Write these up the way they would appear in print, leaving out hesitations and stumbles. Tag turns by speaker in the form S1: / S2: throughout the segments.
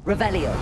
S1: Revelio.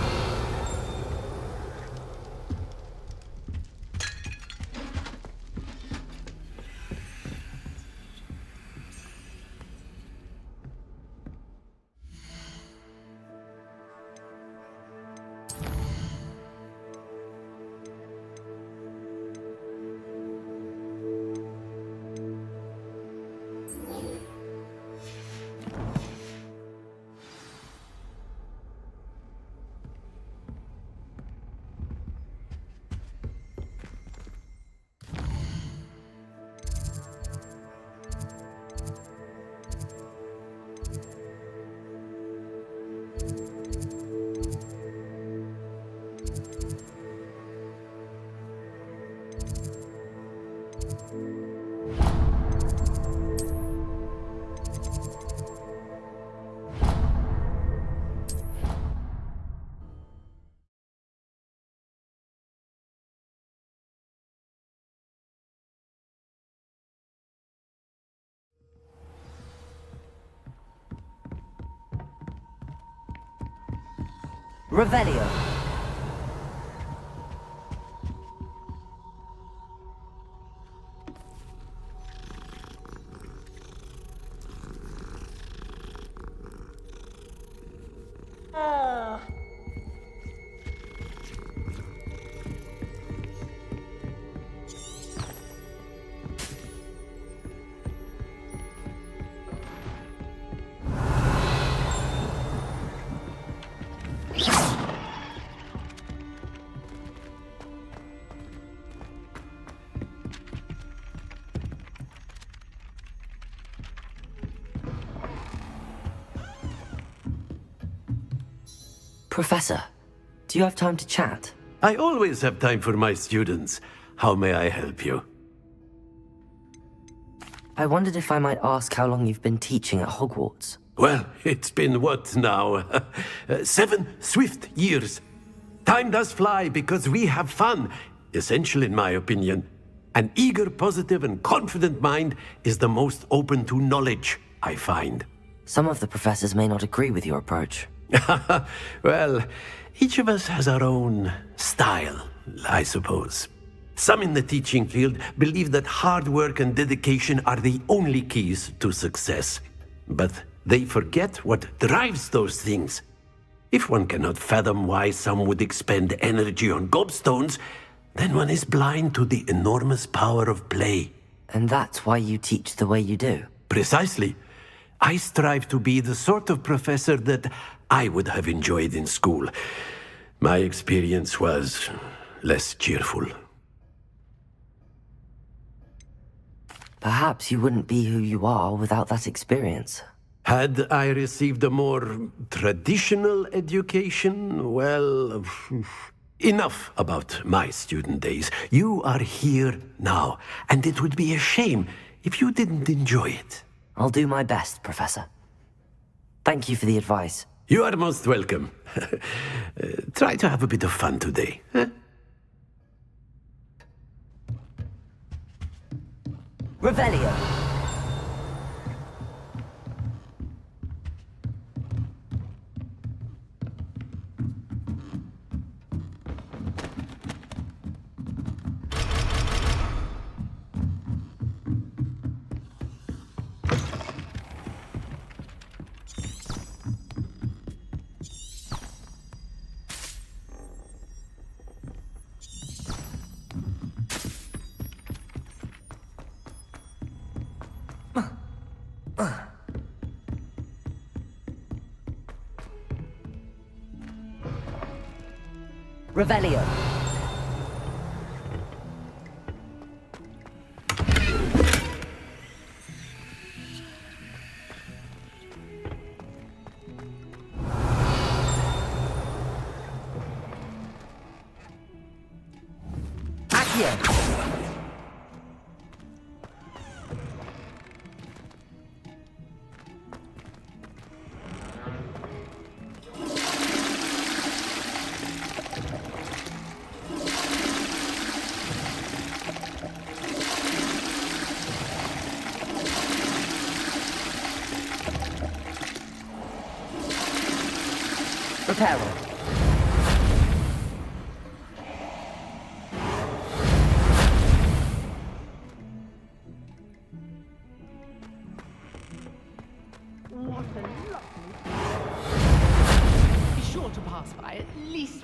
S1: Revelio. Professor, do you have time to chat?
S2: I always have time for my students. How may I help you?
S1: I wondered if I might ask how long you've been teaching at Hogwarts.
S2: Well, it's been what now? 7 swift years. Time does fly because we have fun. Essential in my opinion. An eager, positive, and confident mind is the most open to knowledge, I find.
S1: Some of the professors may not agree with your approach.
S2: Well, each of us has our own style, I suppose. Some in the teaching field believe that hard work and dedication are the only keys to success. But they forget what drives those things. If one cannot fathom why some would expend energy on gobstones, then one is blind to the enormous power of play.
S1: And that's why you teach the way you do?
S2: Precisely. I strive to be the sort of professor that I would have enjoyed in school. My experience was less cheerful.
S1: Perhaps you wouldn't be who you are without that experience.
S2: Had I received a more traditional education, well, enough about my student days. You are here now, and it would be a shame if you didn't enjoy it.
S1: I'll do my best, Professor. Thank you for the advice.
S2: You are most welcome. Try to have a bit of fun today. Huh?
S1: Revelio. Revelio. Accio. Reparo.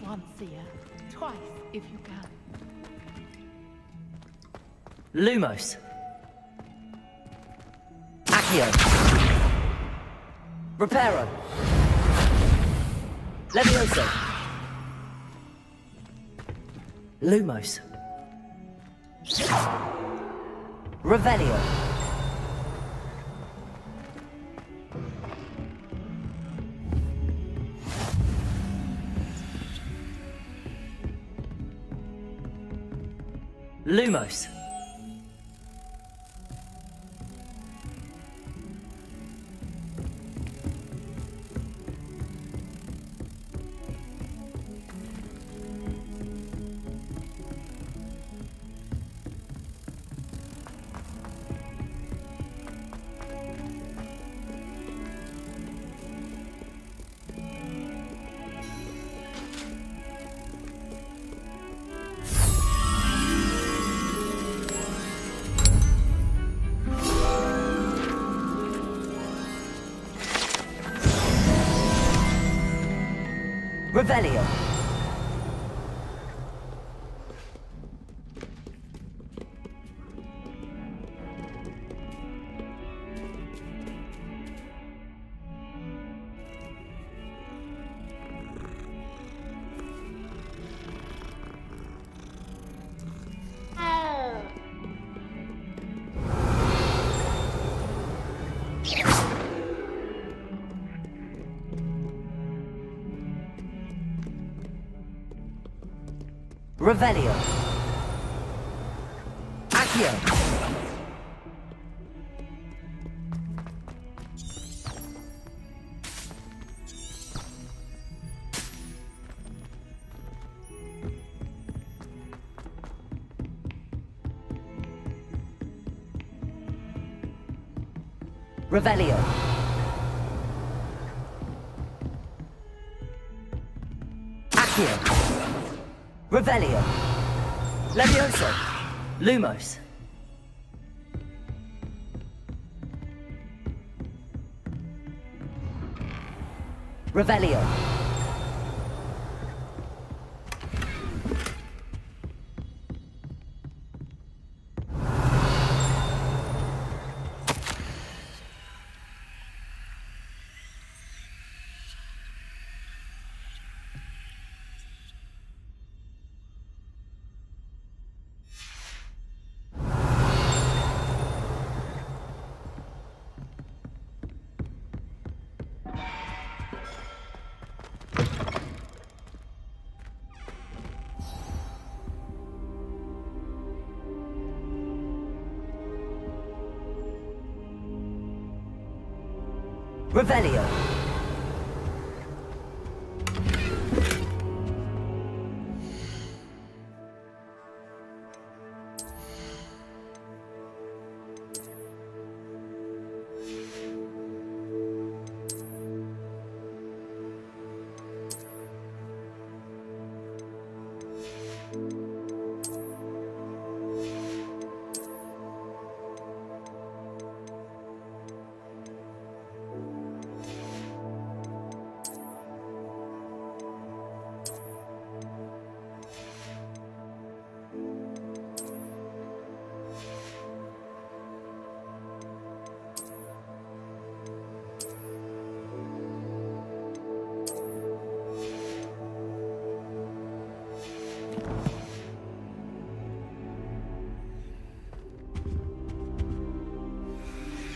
S3: once, seer. Twice, if you can.
S1: Lumos. Accio. Reparo. Levioso. Lumos. Revelio. Lumos. Revelio. Revelio. Accio. Revelio. Accio. Revelio. Levioso. Lumos. Revelio. Revelio.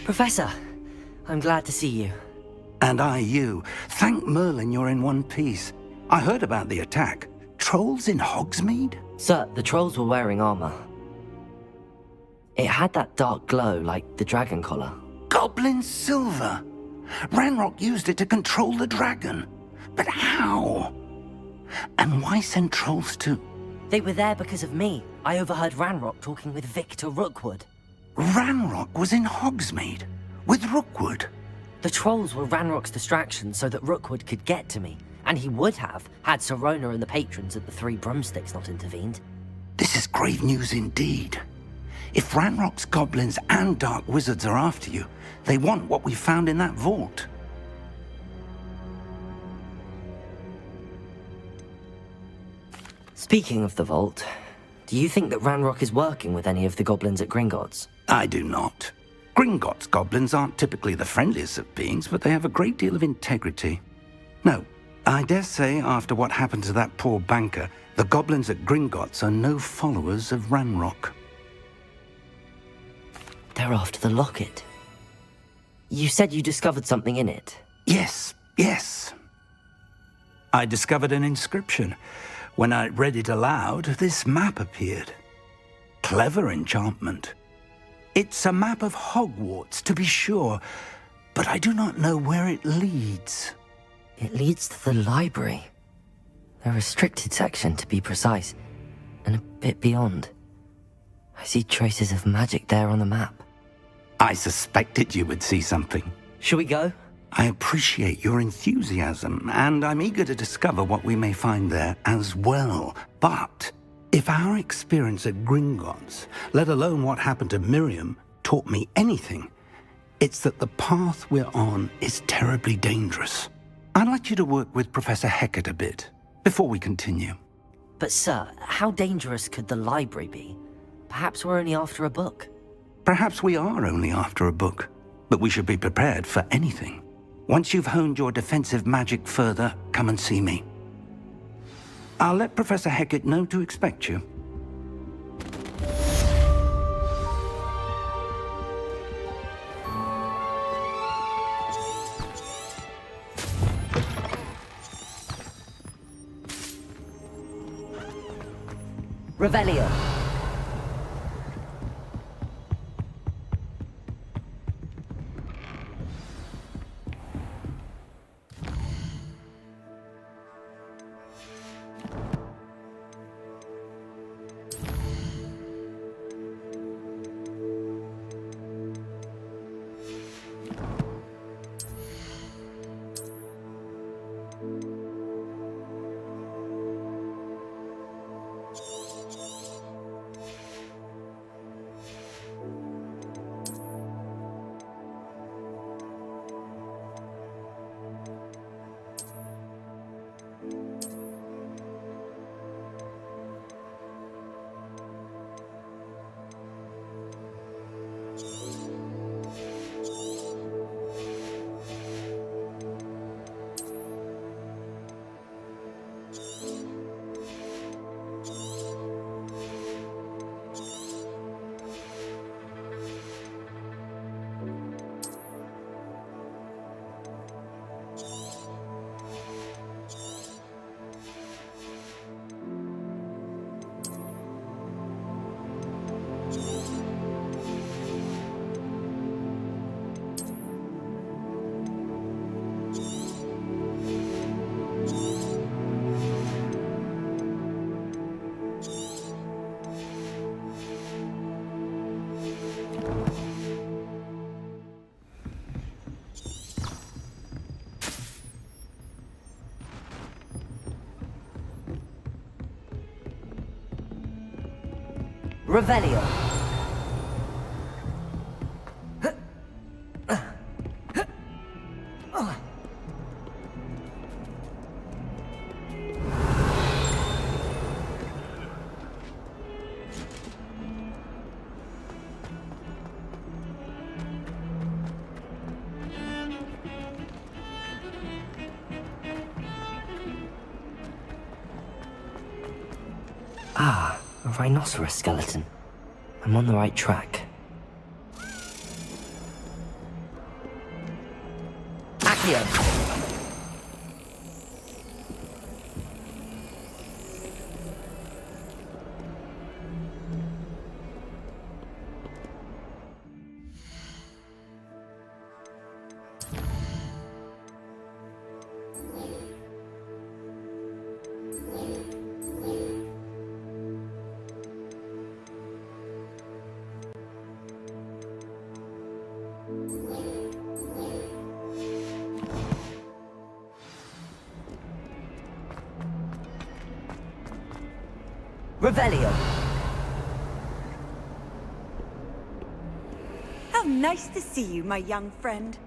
S1: Professor, I'm glad to see you.
S4: And I you. Thank Merlin you're in one piece. I heard about the attack. Trolls in Hogsmeade?
S1: Sir, the trolls were wearing armor. It had that dark glow like the dragon collar.
S4: Goblin silver! Ranrock used it to control the dragon. But how? And why send trolls to...
S1: They were there because of me. I overheard Ranrock talking with Victor Rookwood.
S4: Ranrock was in Hogsmeade? With Rookwood?
S1: The trolls were Ranrock's distraction so that Rookwood could get to me. And he would have, had Sirona and the patrons at the Three Broomsticks not intervened.
S4: This is grave news indeed. If Ranrock's goblins and dark wizards are after you, they want what we found in that vault.
S1: Speaking of the vault, do you think that Ranrock is working with any of the goblins at Gringotts?
S4: I do not. Gringotts goblins aren't typically the friendliest of beings, but they have a great deal of integrity. No, I dare say after what happened to that poor banker, the goblins at Gringotts are no followers of Ranrock.
S1: They're after the locket. You said you discovered something in it.
S4: Yes. I discovered an inscription. When I read it aloud, this map appeared. Clever enchantment. It's a map of Hogwarts, to be sure, but I do not know where it leads.
S1: It leads to the library. The restricted section, to be precise, and a bit beyond. I see traces of magic there on the map.
S4: I suspected you would see something.
S1: Shall we go?
S4: I appreciate your enthusiasm, and I'm eager to discover what we may find there as well. But if our experience at Gringotts, let alone what happened to Miriam, taught me anything, it's that the path we're on is terribly dangerous. I'd like you to work with Professor Hecat a bit, before we continue.
S1: But sir, how dangerous could the library be? Perhaps we're only after a book.
S4: Perhaps we are only after a book, but we should be prepared for anything. Once you've honed your defensive magic further, come and see me. I'll let Professor Hecat know to expect you.
S1: Revelio. Revelio. Ah, a rhinoceros skeleton. I'm on the right track. Accio! Revelio.
S5: How nice to see you, my young friend.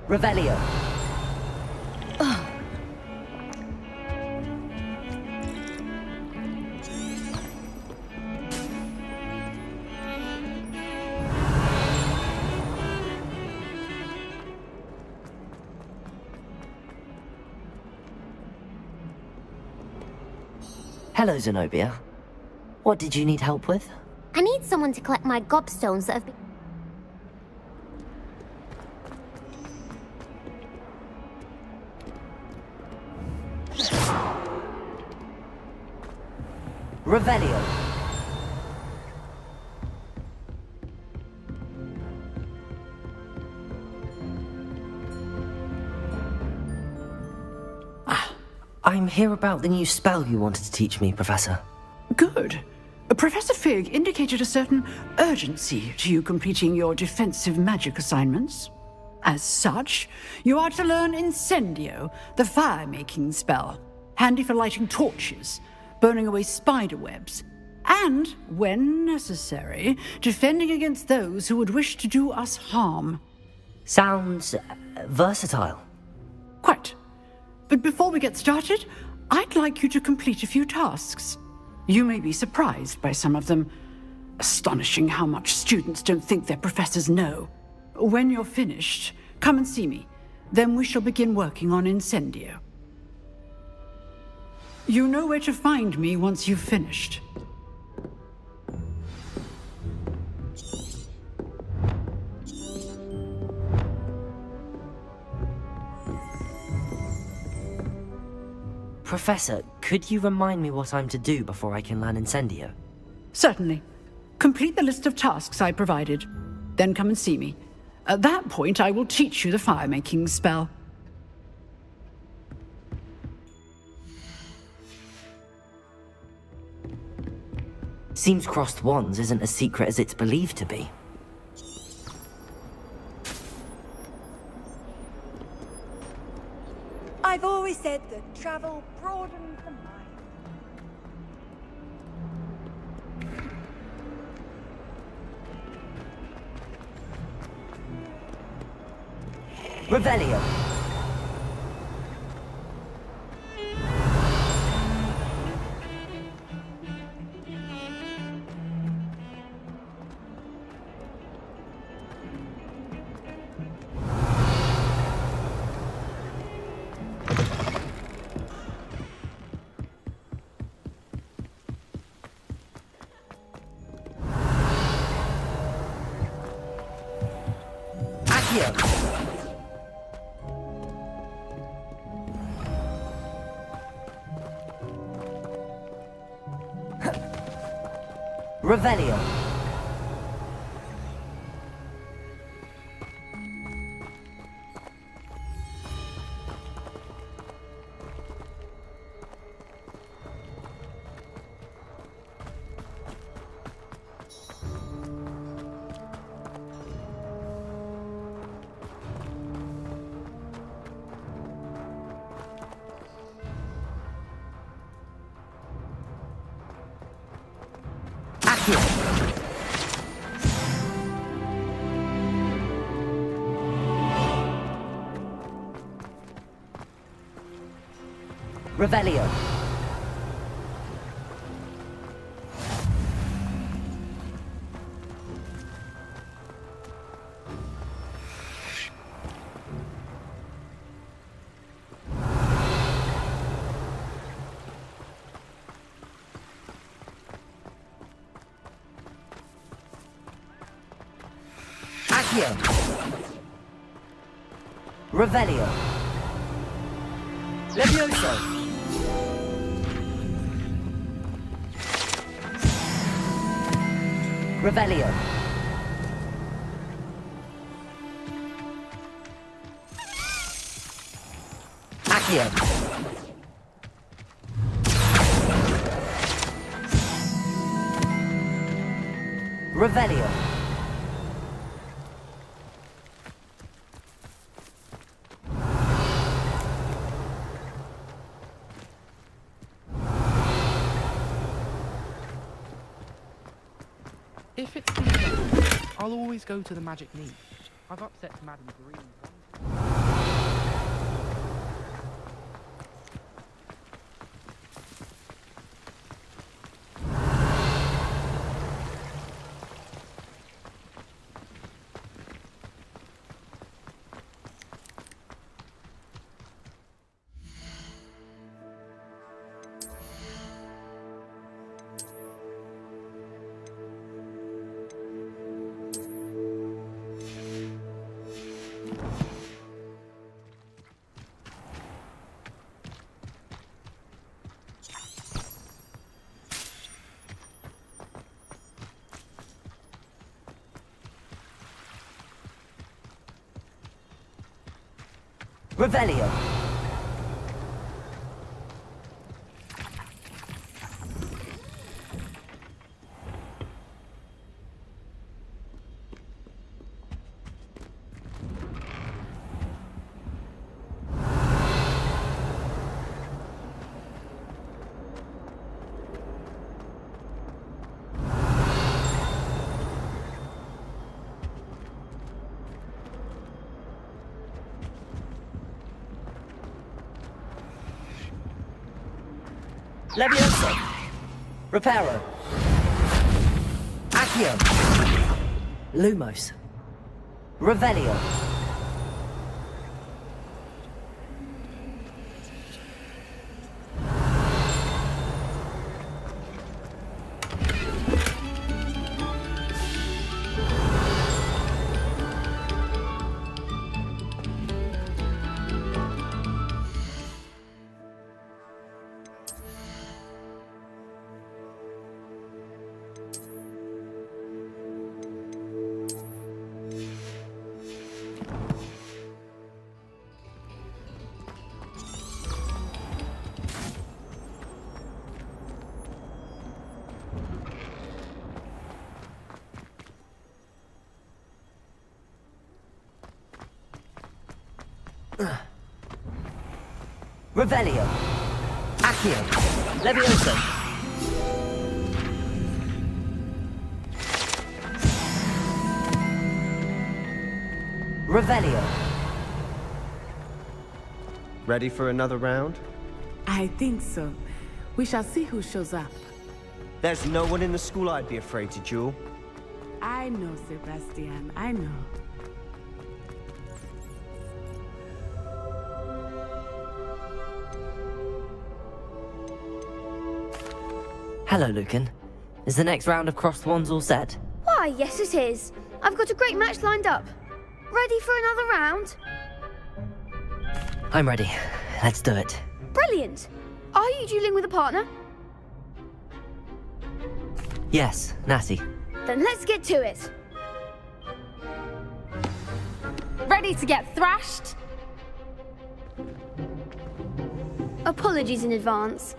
S1: Revelio. Hello, Zenobia. What did you need help with?
S6: I need someone to collect my gobstones that have been...
S1: Revelio. I'm here about the new spell you wanted to teach me, Professor.
S7: Good. Professor Fig indicated a certain urgency to you completing your defensive magic assignments. As such, you are to learn Incendio, the fire-making spell, handy for lighting torches, burning away spider webs, and, when necessary, defending against those who would wish to do us harm.
S1: Sounds versatile.
S7: Quite. But before we get started, I'd like you to complete a few tasks. You may be surprised by some of them. Astonishing how much students don't think their professors know. When you're finished, come and see me. Then we shall begin working on Incendio. You know where to find me once you've finished.
S1: Professor, could you remind me what I'm to do before I can learn Incendio?
S7: Certainly. Complete the list of tasks I provided. Then come and see me. At that point, I will teach you the fire-making spell.
S1: Seems crossed wands isn't as secret as it's believed to be.
S5: I've always said that travel broadens the mind.
S1: Revelio. Revelio. Revelio. Accio. Revelio. Levioso. Revelio. Accio. Revelio.
S8: If it's I'll always go to the magic niche. I've upset Madame Green.
S1: Revelio. Levioso. Reparo. Accio. Lumos. Revelio. Revelio. Accio. Levioso. Revelio.
S8: Ready for another round?
S3: I think so. We shall see who shows up.
S8: There's no one in the school I'd be afraid to duel.
S3: I know, Sebastian. I know.
S1: Hello, Lucan. Is the next round of Crossed Wands all set?
S6: Why, yes it is. I've got a great match lined up. Ready for another round?
S1: I'm ready. Let's do it.
S6: Brilliant. Are you dueling with a partner?
S1: Yes, Natty.
S6: Then let's get to it.
S9: Ready to get thrashed?
S6: Apologies in advance.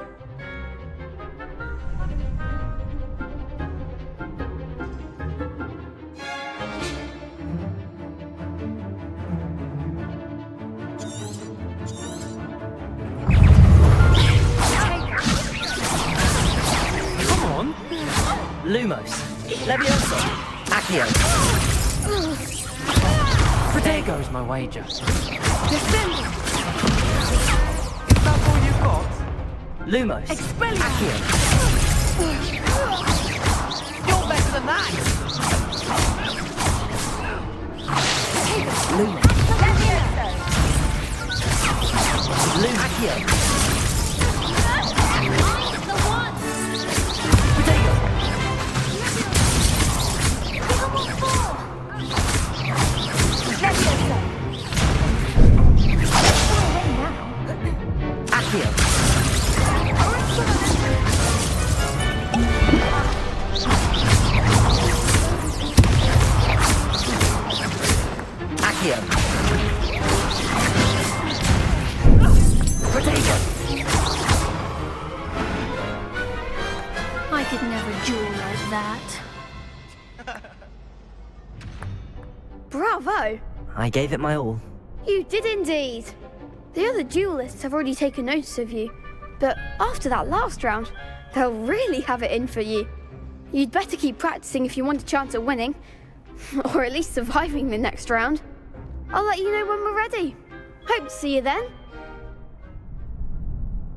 S1: Lumos. Levioso. Accio. There goes my wager.
S3: Defend! Is that all you've got?
S1: Lumos.
S3: Expelliarmus.
S1: Accio.
S3: You're better than that!
S1: Lumos. Accio.
S6: I could never duel like that. Bravo!
S1: I gave it my all.
S6: You did indeed. The other duelists have already taken notice of you, but after that last round, they'll really have it in for you. You'd better keep practicing if you want a chance at winning, or at least surviving the next round. I'll let you know when we're ready. Hope to see you then.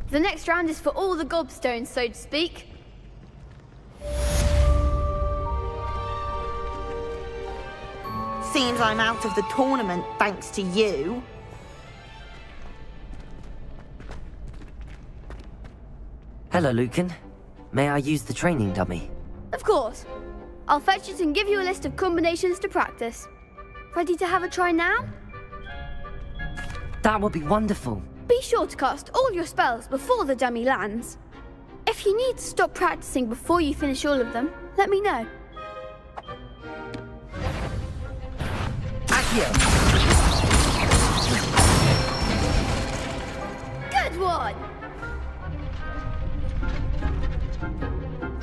S6: The next round is for all the gobstones, so to speak.
S10: Seems I'm out of the tournament thanks to you.
S1: Hello, Lucan. May I use the training dummy?
S6: Of course. I'll fetch it and give you a list of combinations to practice. Ready to have a try now?
S1: That would be wonderful.
S6: Be sure to cast all your spells before the dummy lands. If you need to stop practicing before you finish all of them, let me know.
S1: Accio.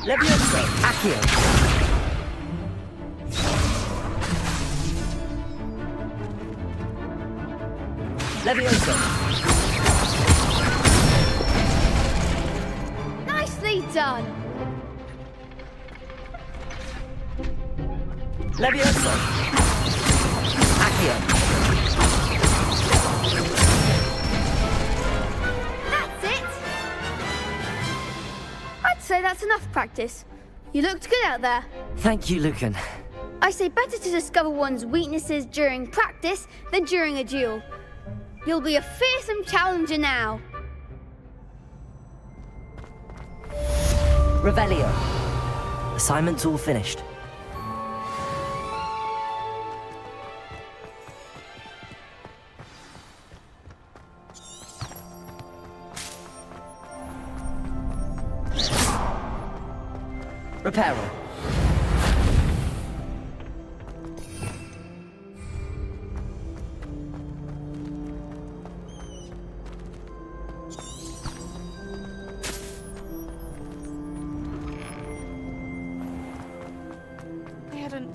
S1: Levioso! Accio! Levioso!
S6: Nicely done!
S1: Levioso! Accio!
S6: That's it! I'd say that's enough practice. You looked good out there.
S1: Thank you, Lucan.
S6: I say better to discover one's weaknesses during practice than during a duel. You'll be a fearsome challenger now.
S1: Revelio. Assignment's all finished. Reparo.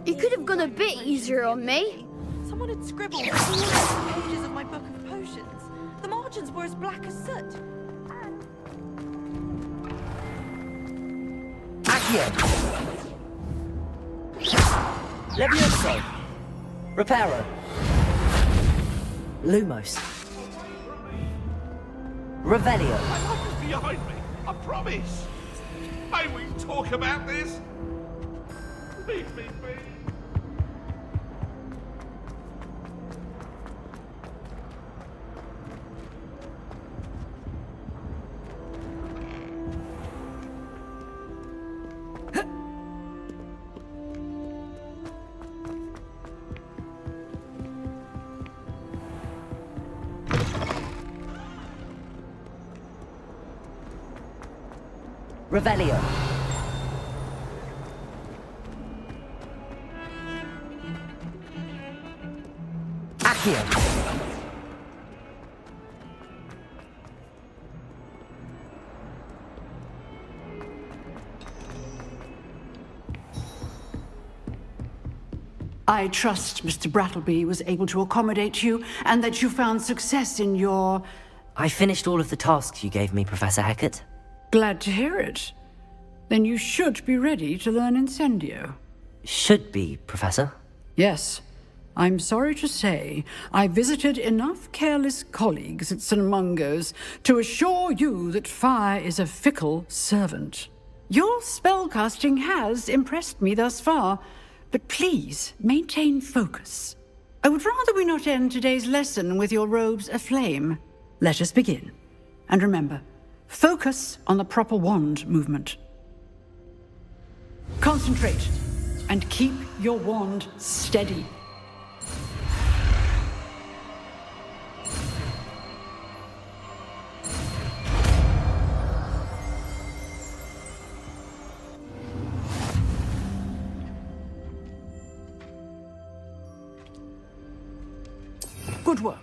S6: You could have gone a bit easier on me.
S5: Someone had scribbled all over the pages of my book of potions. The margins were as black as soot.
S1: Accio! Levioso! Reparo! Lumos! Revelio!
S11: My life is behind me, I promise! May we talk about this? Leave me be.
S1: Revelio! Accio!
S7: I trust Mr. Brattleby was able to accommodate you, and that you found success in your...
S1: I finished all of the tasks you gave me, Professor Hecat.
S7: Glad to hear it. Then you should be ready to learn Incendio.
S1: Should be, Professor.
S7: Yes. I'm sorry to say, I visited enough careless colleagues at St. Mungo's to assure you that fire is a fickle servant. Your spellcasting has impressed me thus far, but please maintain focus. I would rather we not end today's lesson with your robes aflame. Let us begin. And remember, focus on the proper wand movement. Concentrate, and keep your wand steady. Good work.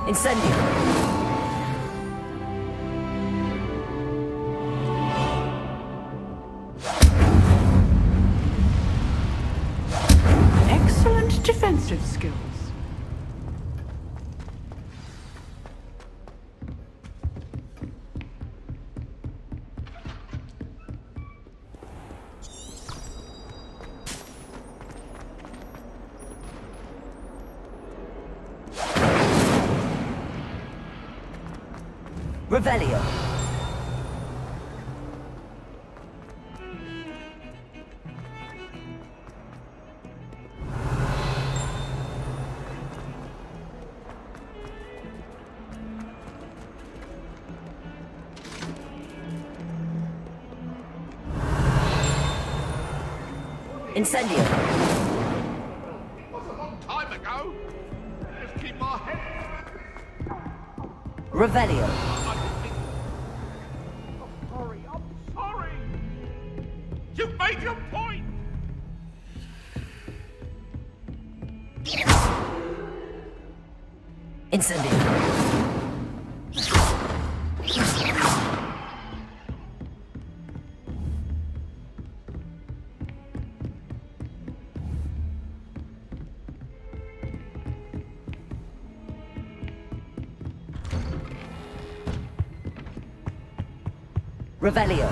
S1: Incendio!
S7: Excellent defensive skills.
S1: Revelio! Incendio!
S11: That was a long time ago. Just keep my head
S1: Revelio.
S11: I'm sorry. You've made your point.
S1: Incendio. Revelio.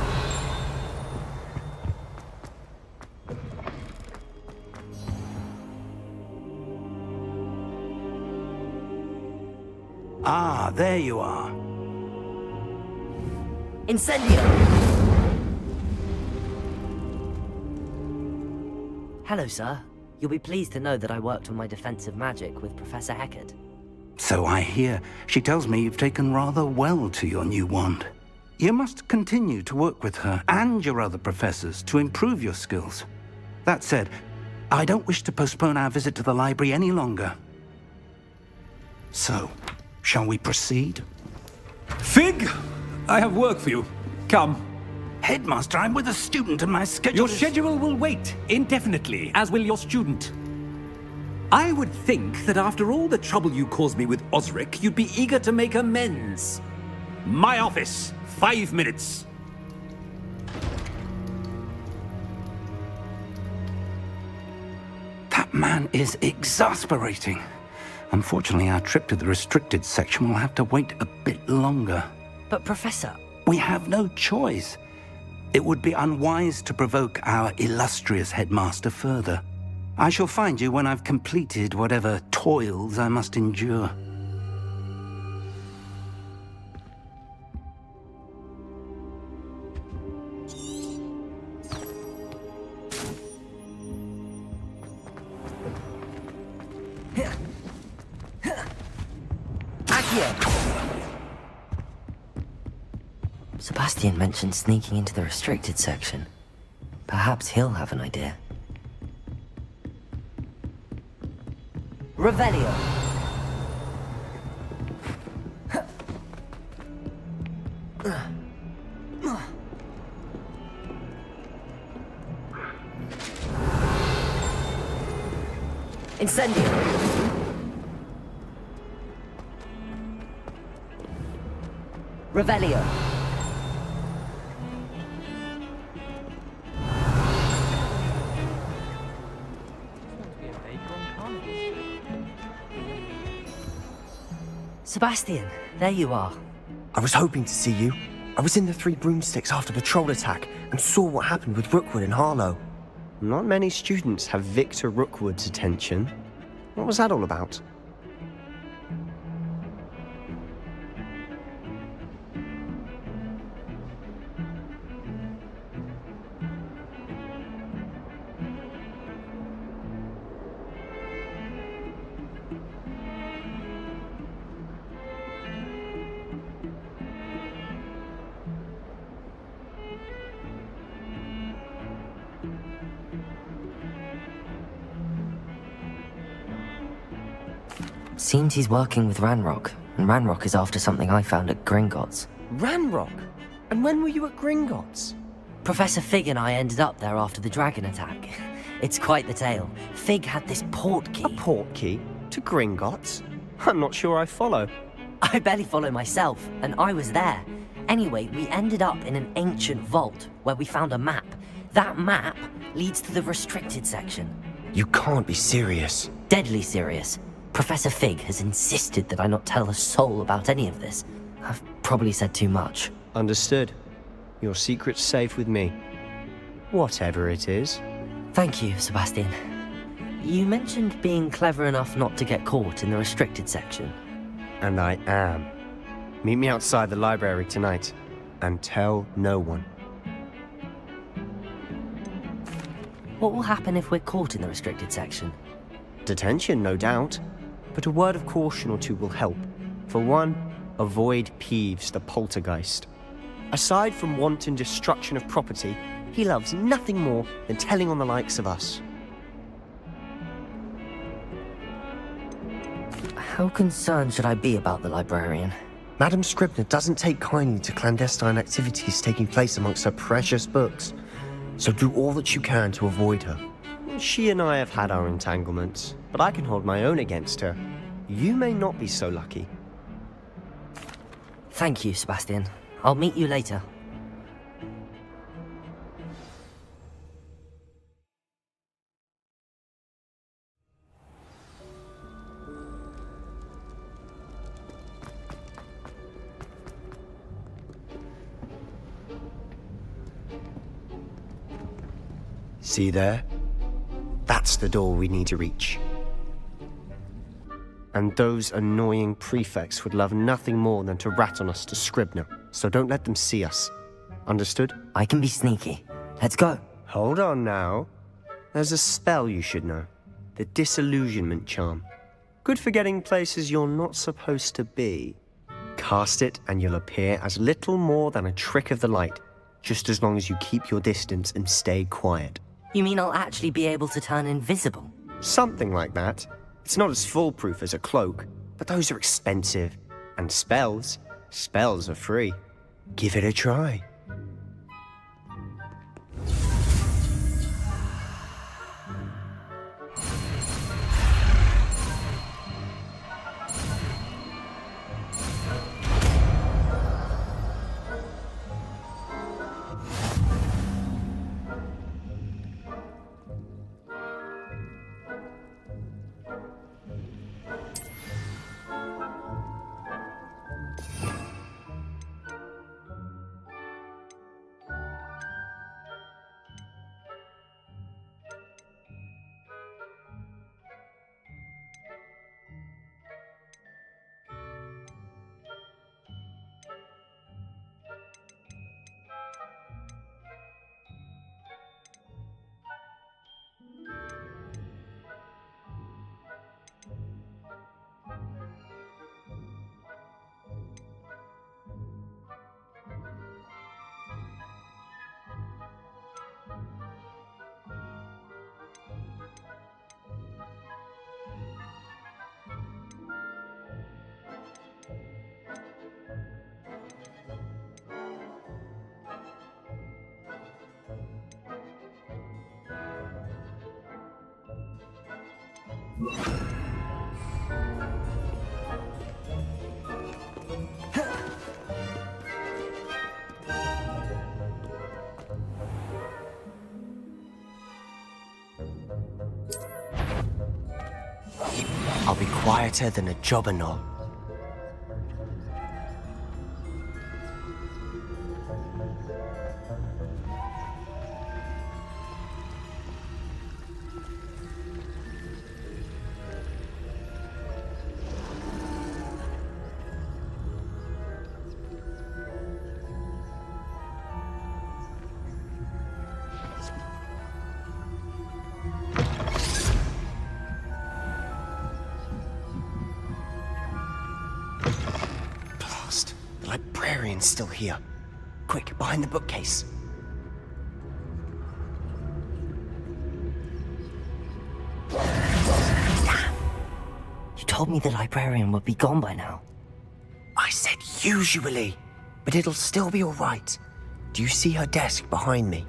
S4: Ah, there you are.
S1: Incendio. Hello, sir. You'll be pleased to know that I worked on my defensive magic with Professor Heckard.
S4: So I hear. She tells me you've taken rather well to your new wand. You must continue to work with her and your other professors to improve your skills. That said, I don't wish to postpone our visit to the library any longer. So, shall we proceed?
S12: Fig! I have work for you. Come.
S4: Headmaster, I'm with a student and my schedule
S12: Your schedule will wait indefinitely, as will your student. I would think that after all the trouble you caused me with Osric, you'd be eager to make amends. My office. 5 minutes.
S4: That man is exasperating. Unfortunately, our trip to the restricted section will have to wait a bit longer.
S1: But, Professor...
S4: We have no choice. It would be unwise to provoke our illustrious headmaster further. I shall find you when I've completed whatever toils I must endure.
S1: Sebastian mentioned sneaking into the restricted section. Perhaps he'll have an idea. Revelio. Incendio. Revelio. Sebastian, there you are.
S8: I was hoping to see you. I was in the Three Broomsticks after the troll attack and saw what happened with Rookwood and Harlow. Not many students have Victor Rookwood's attention. What was that all about?
S1: Seems he's working with Ranrock, and Ranrock is after something I found at Gringotts.
S8: Ranrock? And when were you at Gringotts?
S1: Professor Fig and I ended up there after the dragon attack. It's quite the tale. Fig had this port key.
S8: A port key? To Gringotts? I'm not sure I follow.
S1: I barely follow myself, and I was there. Anyway, we ended up in an ancient vault where we found a map. That map leads to the restricted section.
S8: You can't be serious.
S1: Deadly serious. Professor Fig has insisted that I not tell a soul about any of this. I've probably said too much.
S8: Understood. Your secret's safe with me. Whatever it is.
S1: Thank you, Sebastian. You mentioned being clever enough not to get caught in the restricted section.
S8: And I am. Meet me outside the library tonight, and tell no one.
S1: What will happen if we're caught in the restricted section?
S8: Detention, no doubt. But a word of caution or two will help. For one, avoid Peeves, the poltergeist. Aside from wanton destruction of property, he loves nothing more than telling on the likes of us.
S1: How concerned should I be about the librarian?
S8: Madame Scribner doesn't take kindly to clandestine activities taking place amongst her precious books, so do all that you can to avoid her. She and I have had our entanglements, but I can hold my own against her. You may not be so lucky.
S1: Thank you, Sebastian. I'll meet you later.
S8: See there? That's the door we need to reach. And those annoying prefects would love nothing more than to rat on us to Scribner, so don't let them see us. Understood?
S1: I can be sneaky. Let's go.
S8: Hold on now. There's a spell you should know. The Disillusionment Charm. Good for getting places you're not supposed to be. Cast it and you'll appear as little more than a trick of the light, just as long as you keep your distance and stay quiet.
S1: You mean I'll actually be able to turn invisible?
S8: Something like that. It's not as foolproof as a cloak, but those are expensive. And spells are free. Give it a try. I'll be quieter than a jobberknoll. The librarian's still here. Quick, behind the bookcase.
S1: Damn! You told me the librarian would be gone by now.
S8: I said usually, but it'll still be all right. Do you see her desk behind me?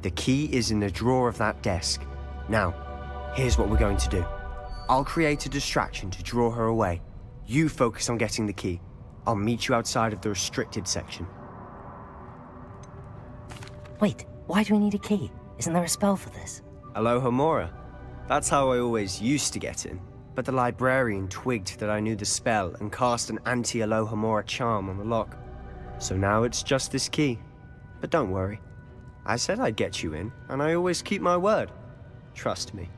S8: The key is in the drawer of that desk. Now, here's what we're going to do. I'll create a distraction to draw her away. You focus on getting the key. I'll meet you outside of the restricted section.
S1: Wait, why do we need a key? Isn't there a spell for this?
S8: Alohomora. That's how I always used to get in. But the librarian twigged that I knew the spell and cast an anti-Alohomora charm on the lock. So now it's just this key. But don't worry. I said I'd get you in, and I always keep my word. Trust me.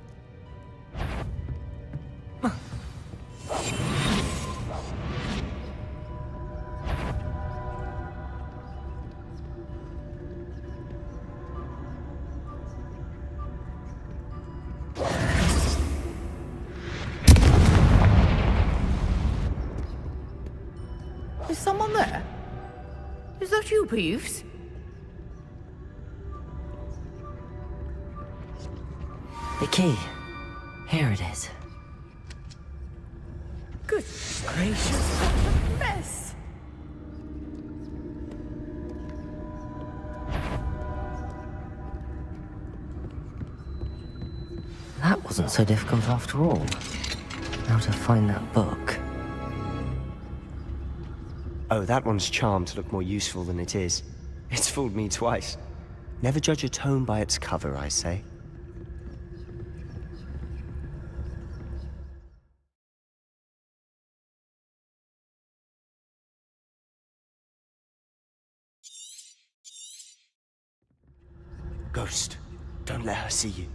S3: Is someone there? Is that you, Peeves?
S1: The key. Here it is.
S3: Good gracious.
S1: That wasn't so difficult after all. Now to find that book.
S8: Oh, that one's charmed to look more useful than it is. It's fooled me twice. Never judge a tome by its cover, I say. Ghost, don't let her see you.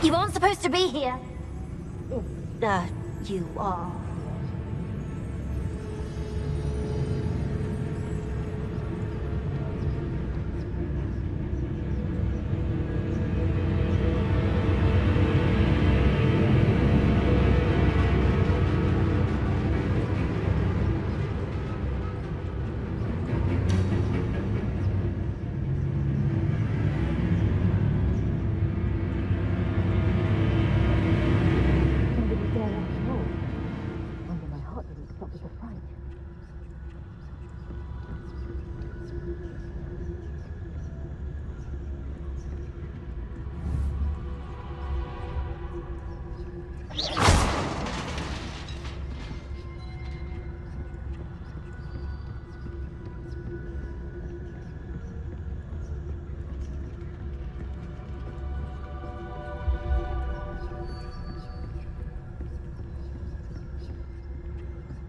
S13: You aren't supposed to be here. You are.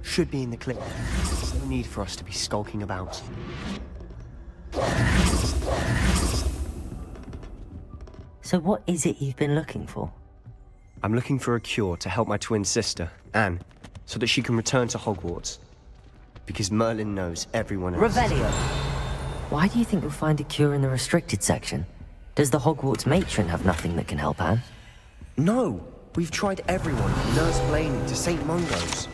S8: Should be in the clip. There's no need for us to be skulking about.
S1: So what is it you've been looking for?
S8: I'm looking for a cure to help my twin sister, Anne, so that she can return to Hogwarts. Because Merlin knows everyone else.
S1: Revelio! Why do you think you'll find a cure in the restricted section? Does the Hogwarts matron have nothing that can help Anne?
S8: No! We've tried everyone from Nurse Blaney to St. Mungo's.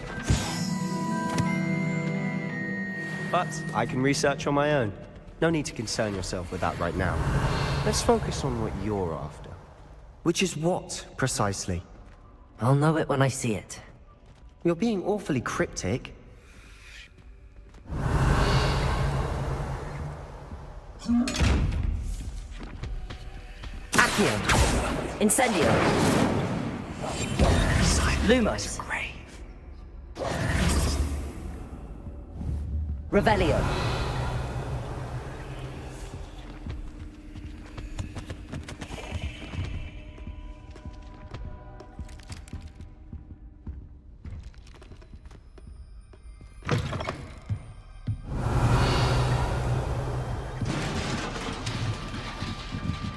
S8: But I can research on my own. No need to concern yourself with that right now. Let's focus on what you're after. Which is what, precisely?
S1: I'll know it when I see it.
S8: You're being awfully cryptic.
S1: Accio! Incendio! Lumos! Revelio!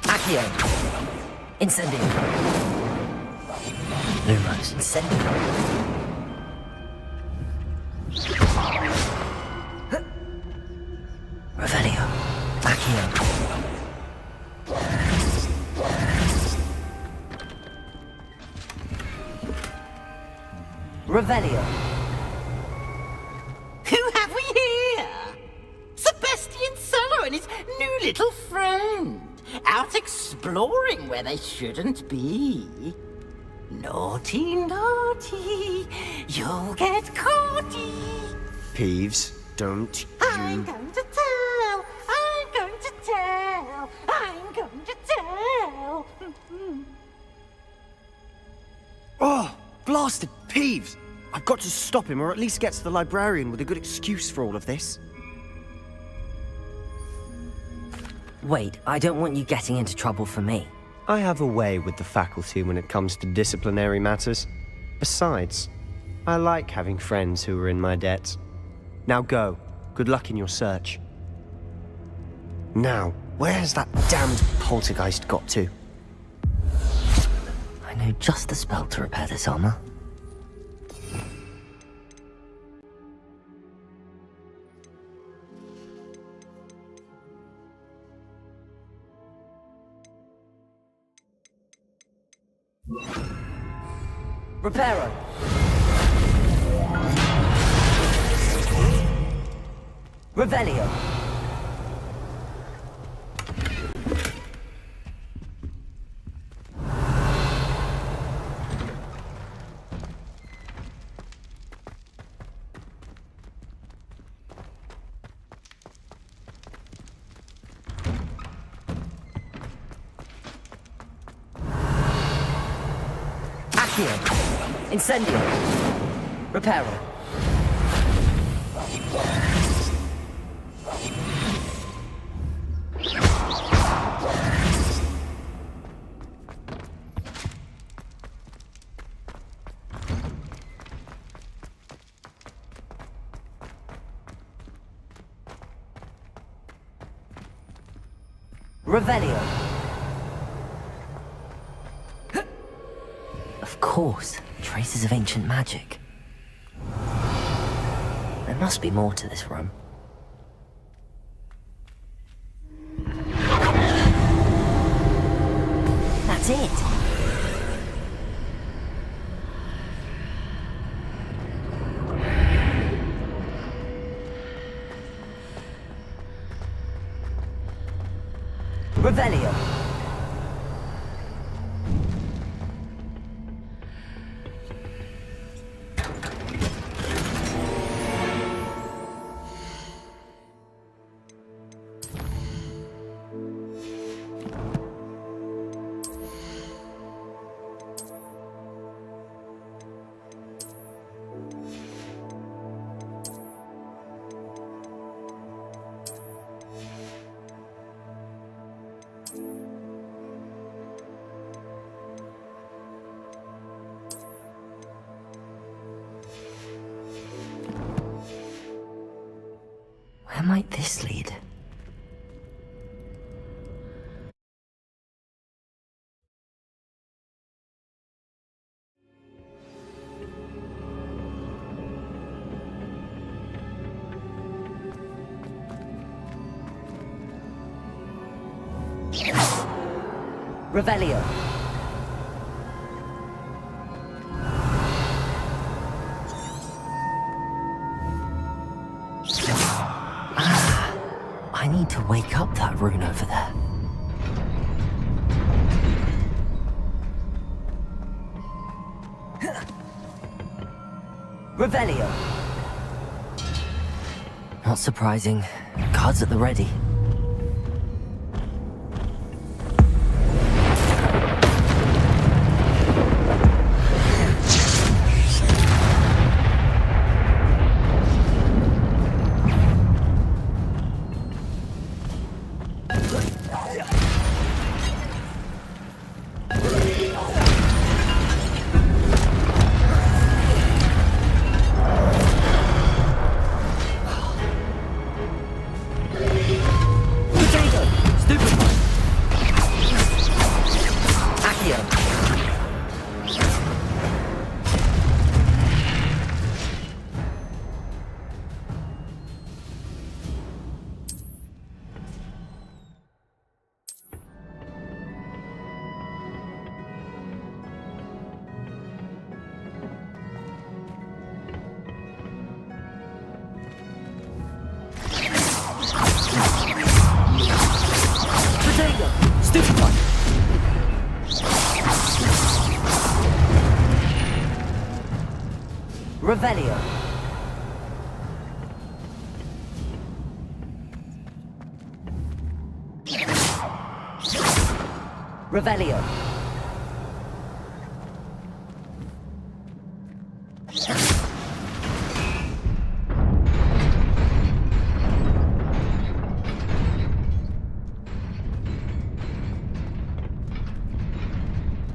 S1: Accio! Incendio! Lumos! Incendio! Revelio. Accio. Revelio.
S3: Who have we here? Sebastian Suller and his new little friend. Out exploring where they shouldn't be. Naughty, naughty. You'll get caughty.
S8: Peeves, don't
S3: I'm going to tell. I'm going to tell. I'm going to tell.
S8: Oh, blasted Peeves! I've got to stop him, or at least get to the librarian with a good excuse for all of this.
S1: Wait, I don't want you getting into trouble for me.
S8: I have a way with the faculty when it comes to disciplinary matters. Besides, I like having friends who are in my debt. Now go. Good luck in your search. Now, where's that damned poltergeist got to?
S1: I know just the spell to repair this armor. Reparo! Revelio! Accio. Incendio. Reparo. Revelio. Of course, traces of ancient magic. There must be more to this room. That's it. Revelio. Where might this lead? Revelio. I need to wake up that rune over there. Revelio. Not surprising. Guards at the ready. Revelio. Revelio.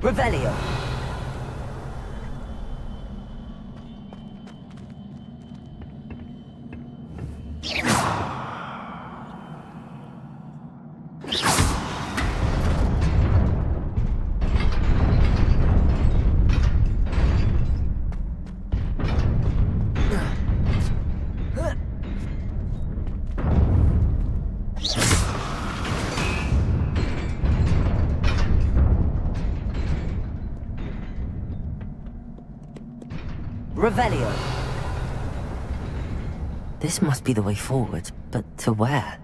S1: Revelio. Revelio. This must be the way forward, but to where?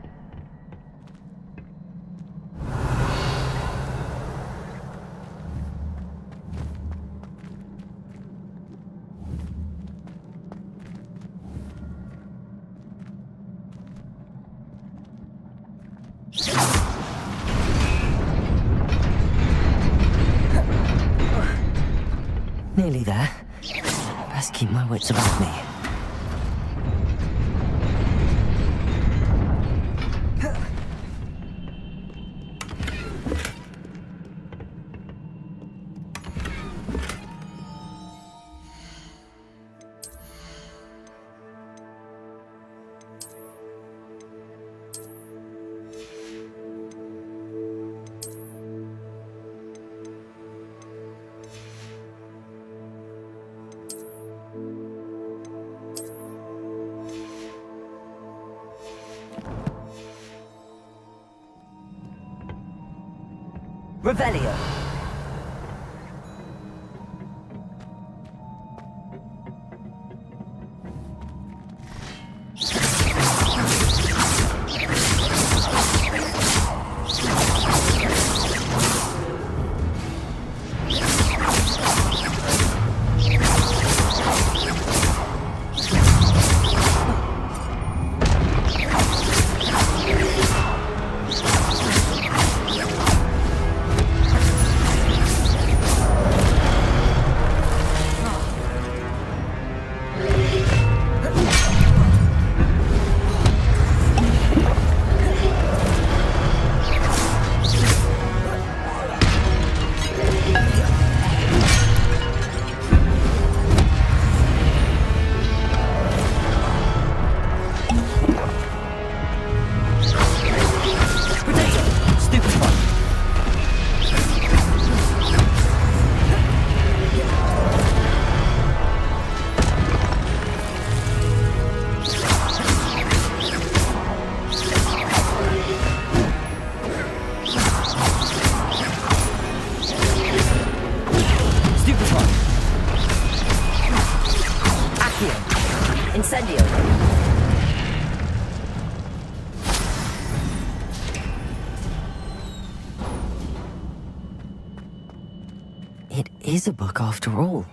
S1: Nearly there. Best keep my wits about me. Revelio. Incendio. It is a book after all.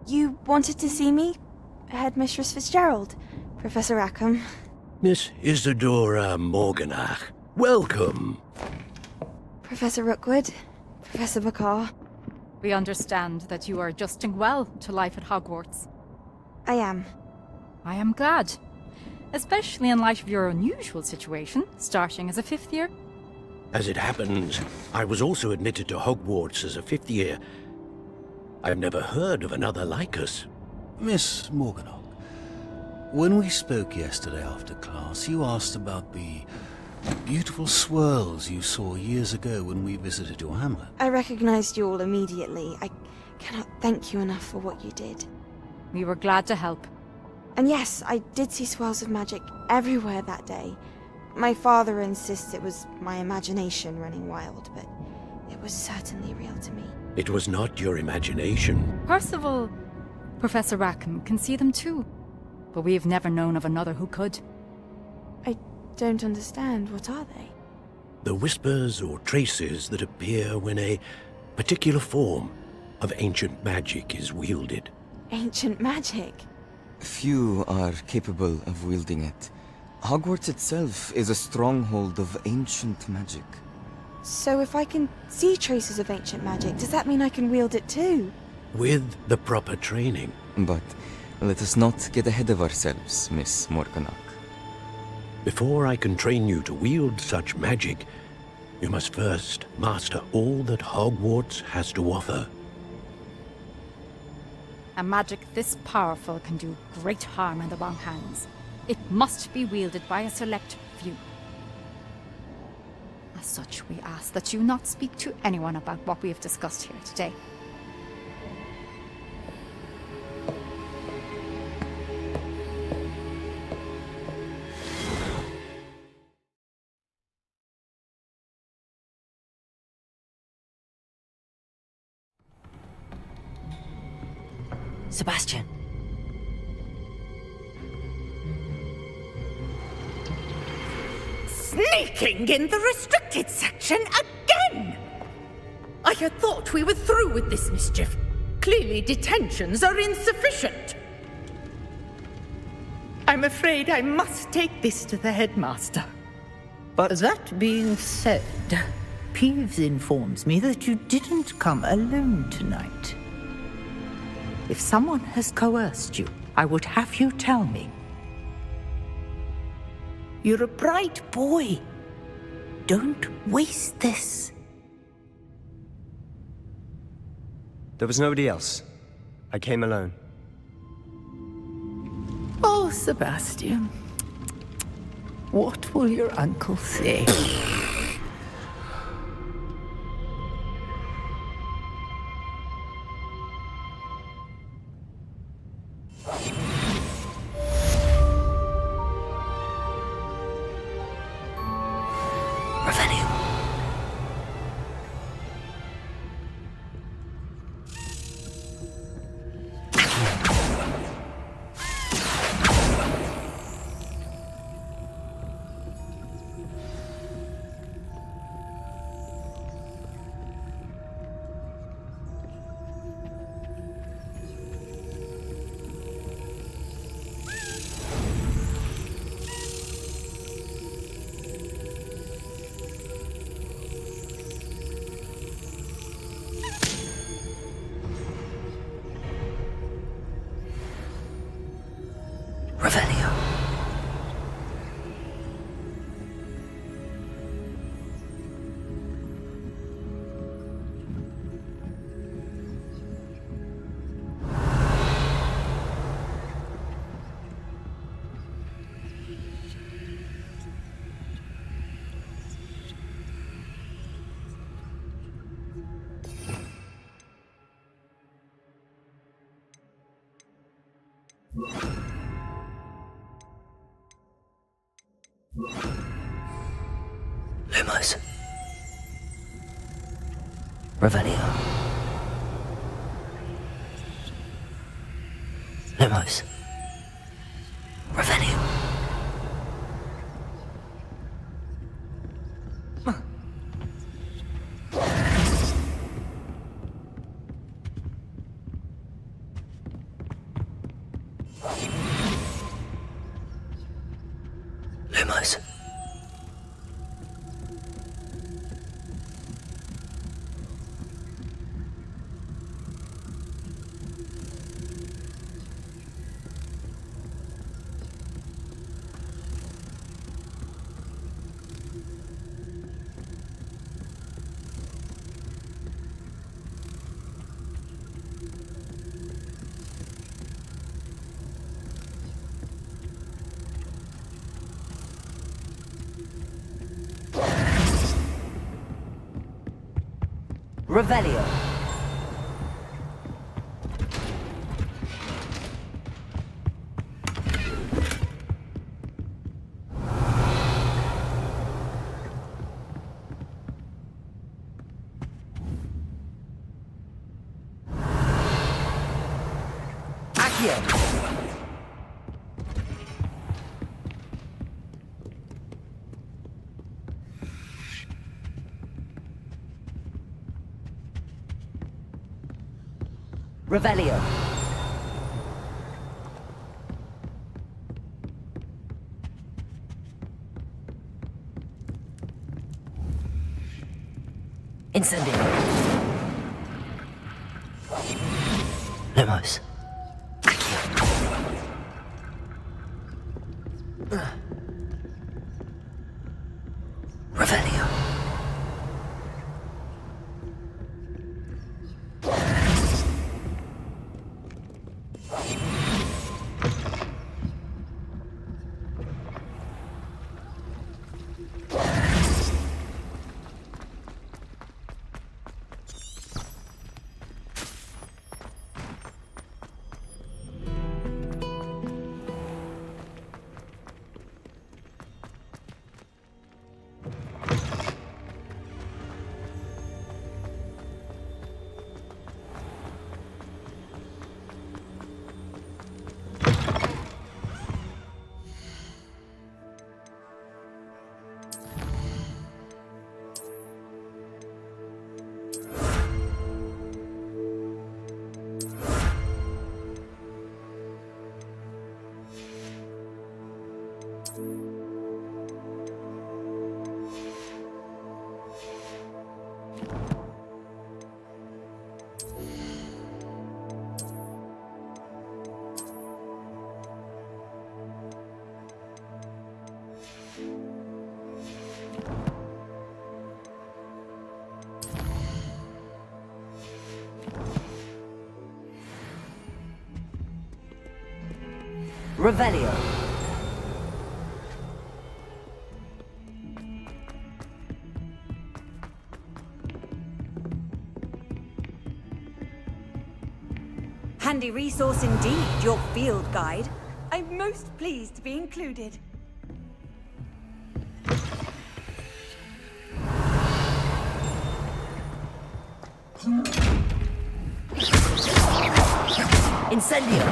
S5: You wanted to see me? Headmistress Fitzgerald, Professor Rackham.
S2: Miss Isadora Morganach, welcome.
S5: Professor Rookwood, Professor Bakar.
S9: We understand that you are adjusting well to life at Hogwarts.
S5: I am.
S9: I am glad. Especially in light of your unusual situation, starting as a 5th year.
S14: As it happens, I was also admitted to Hogwarts as a fifth year. I've never heard of another like us.
S15: Miss Morganach, when we spoke yesterday after class, you asked about the beautiful swirls you saw years ago when we visited your hamlet.
S10: I recognized you all immediately. I cannot thank you enough for what you did.
S9: We were glad to help.
S10: And yes, I did see swirls of magic everywhere that day. My father insists it was my imagination running wild, but it was certainly real to me.
S14: It was not your imagination.
S9: Percival, Professor Rackham can see them too. But we've never known of another who could.
S10: I don't understand. What are they?
S14: The whispers or traces that appear when a particular form of ancient magic is wielded.
S10: Ancient magic?
S16: Few are capable of wielding it. Hogwarts itself is a stronghold of ancient magic.
S10: So if I can see traces of ancient magic, does that mean I can wield it too?
S14: With the proper training.
S16: But let us not get ahead of ourselves, Miss Morganach.
S14: Before I can train you to wield such magic, you must first master all that Hogwarts has to offer.
S9: A magic this powerful can do great harm in the wrong hands. It must be wielded by a select few. As such, we ask that you not speak to anyone about what we have discussed here today.
S1: Sebastian.
S17: Sneaking in the restricted section again! I had thought we were through with this mischief. Clearly detentions are insufficient. I'm afraid I must take this to the headmaster.
S3: But that being said, Peeves informs me that you didn't come alone tonight. If someone has coerced you, I would have you tell me. You're a bright boy. Don't waste this.
S8: There was nobody else. I came alone.
S3: Oh, Sebastian. What will your uncle say?
S1: Lumos. Revelio. Lumos. Revelio. Lumos. Revelio. Revelio. Incendio. Lumos. Revelio. Revelio.
S18: Handy resource indeed, your field guide. I'm most pleased to be included.
S1: Incendio.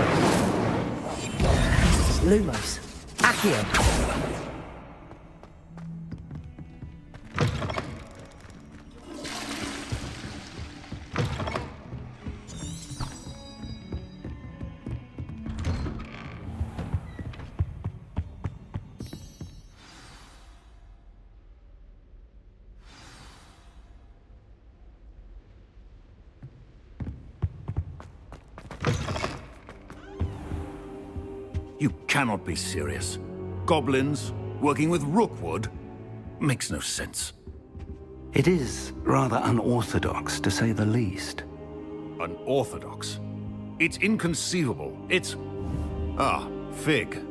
S1: Lumos. Accio.
S15: You cannot be serious. Goblins working with Rookwood? Makes no sense.
S4: It is rather unorthodox, to say the least.
S15: Unorthodox? It's inconceivable. It's... Ah, Fig.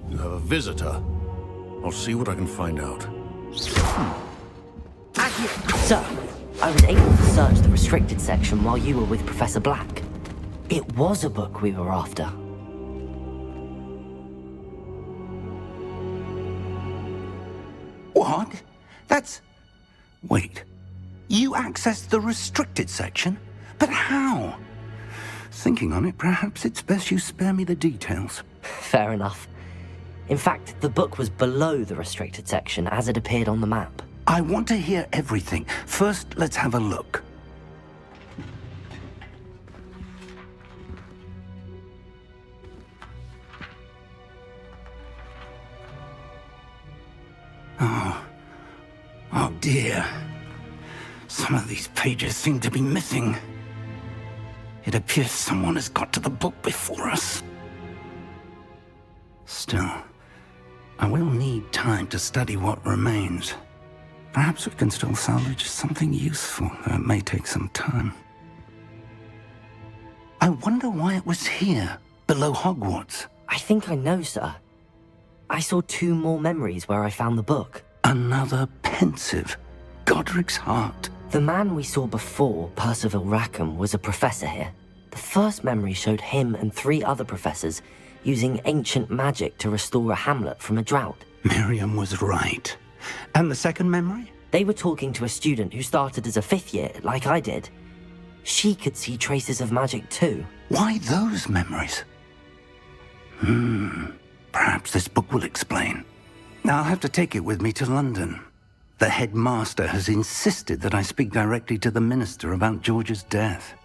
S15: You have a visitor. I'll see what I can find out.
S1: Sir, I was able to search the restricted section while you were with Professor Black. It was a book we were after.
S4: What? That's... Wait. You accessed the restricted section? But how? Thinking on it, perhaps it's best you spare me the details.
S1: Fair enough. In fact, the book was below the restricted section as it appeared on the map.
S4: I want to hear everything. First, let's have a look. Oh dear. Some of these pages seem to be missing. It appears someone has got to the book before us. Still, I will need time to study what remains. Perhaps we can still salvage something useful, though it may take some time. I wonder why it was here, below Hogwarts.
S1: I think I know, sir. I saw 2 more memories where I found the book.
S4: Another pensive. Godric's heart.
S1: The man we saw before, Percival Rackham, was a professor here. The first memory showed him and 3 other professors using ancient magic to restore a hamlet from a drought.
S4: Miriam was right. And the second memory?
S1: They were talking to a student who started as a 5th year, like I did. She could see traces of magic too.
S4: Why those memories? Perhaps this book will explain. I'll have to take it with me to London. The headmaster has insisted that I speak directly to the minister about George's death.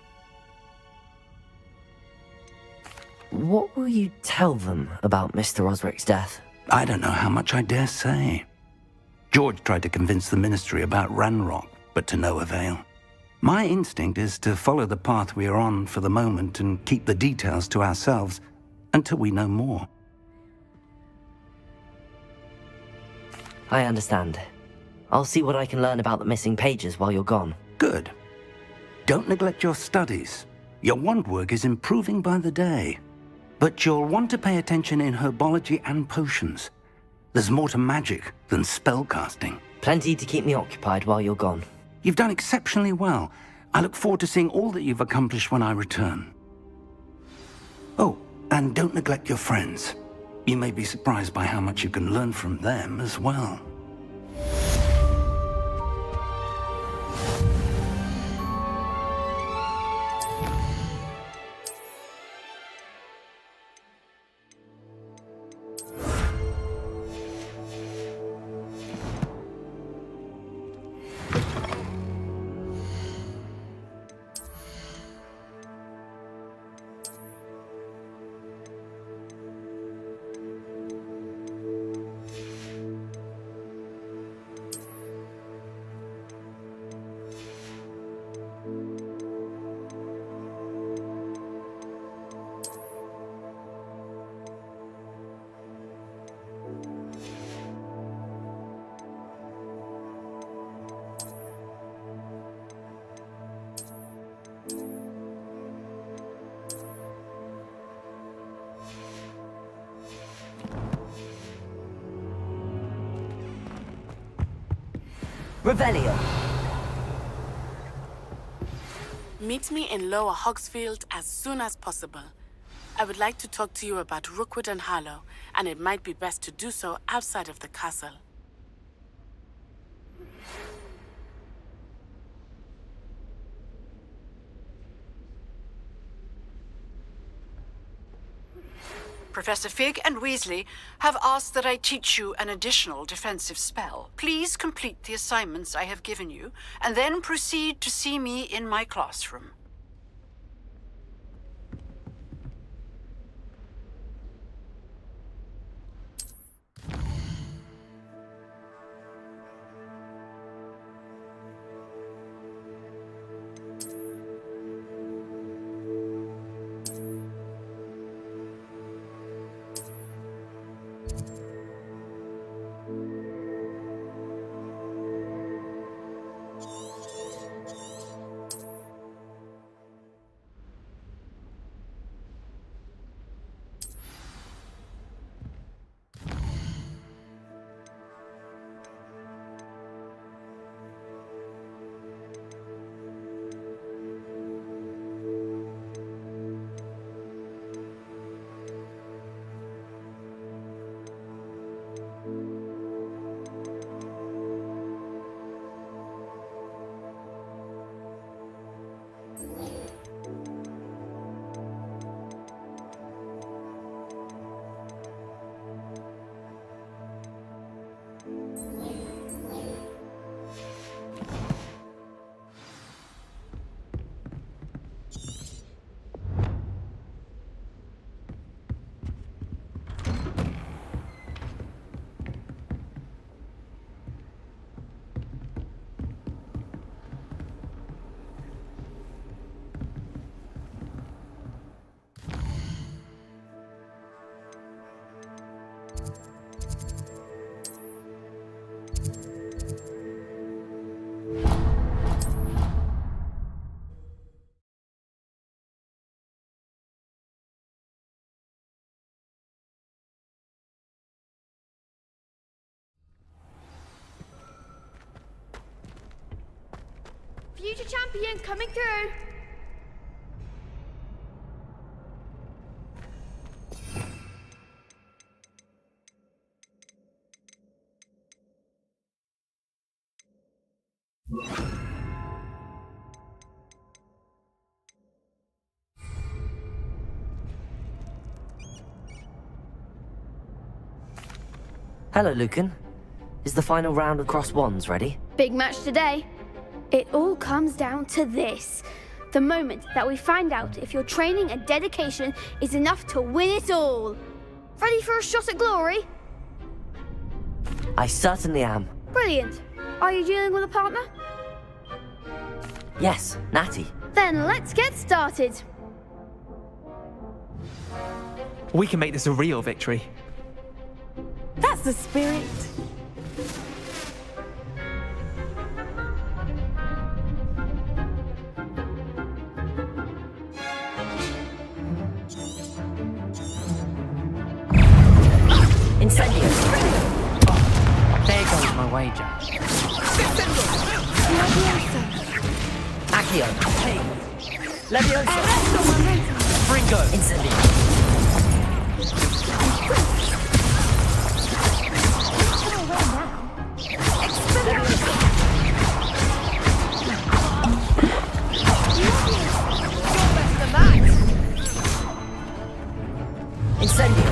S1: What will you tell them about Mr. Osric's death?
S4: I don't know how much I dare say. George tried to convince the ministry about Ranrock, but to no avail. My instinct is to follow the path we are on for the moment and keep the details to ourselves until we know more.
S1: I understand. I'll see what I can learn about the missing pages while you're gone.
S4: Good. Don't neglect your studies. Your wand work is improving by the day. But you'll want to pay attention in herbology and potions. There's more to magic than spellcasting.
S1: Plenty to keep me occupied while you're gone.
S4: You've done exceptionally well. I look forward to seeing all that you've accomplished when I return. Oh, and don't neglect your friends. You may be surprised by how much you can learn from them as well.
S1: Revelio.
S19: Meet me in Lower Hogsfield as soon as possible. I would like to talk to you about Rookwood and Harlow, and it might be best to do so outside of the castle.
S7: Professor Fig and Weasley have asked that I teach you an additional defensive spell. Please complete the assignments I have given you, and then proceed to see me in my classroom.
S6: future champion coming through.
S1: Hello, Lucan. Is the final round of Cross Wands ready?
S6: Big match today. It all comes down to this. The moment that we find out if your training and dedication is enough to win it all. Ready for a shot at glory?
S1: I certainly am.
S6: Brilliant. Are you dealing with a partner?
S1: Yes, Natty.
S6: Then let's get started.
S20: We can make this a real victory.
S18: That's the spirit.
S1: Incendio.
S20: There goes my wager.
S1: Accio. Leviosa.
S20: Fringo.
S1: Incendio. Incendio.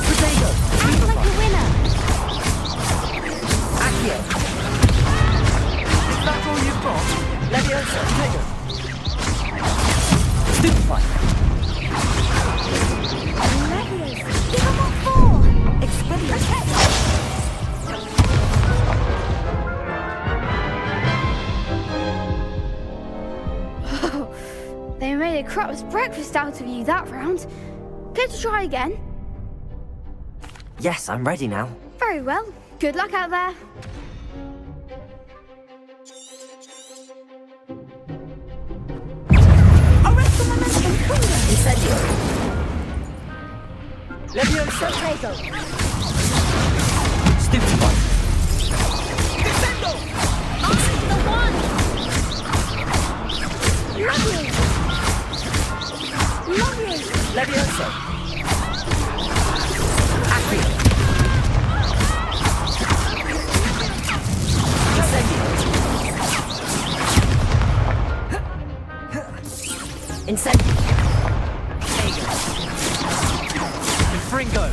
S1: Potato.
S13: Act like a winner.
S1: Accio.
S20: Is that all you've got?
S1: Leviosa. Potato. Stupefy.
S13: Leviosa. Give them all four. Expelliarmus.
S6: They made a crap's breakfast out of you that round. Care to try again?
S1: Yes, I'm ready now.
S6: Very well. Good luck out there.
S1: Incendio. Leviosa.
S13: Potato.
S1: Stupefy.
S13: Descendo. Onto the one. Leviosa. Leviosa.
S1: Leviosa. Accio. Incendio. Incendio.
S20: Fringo.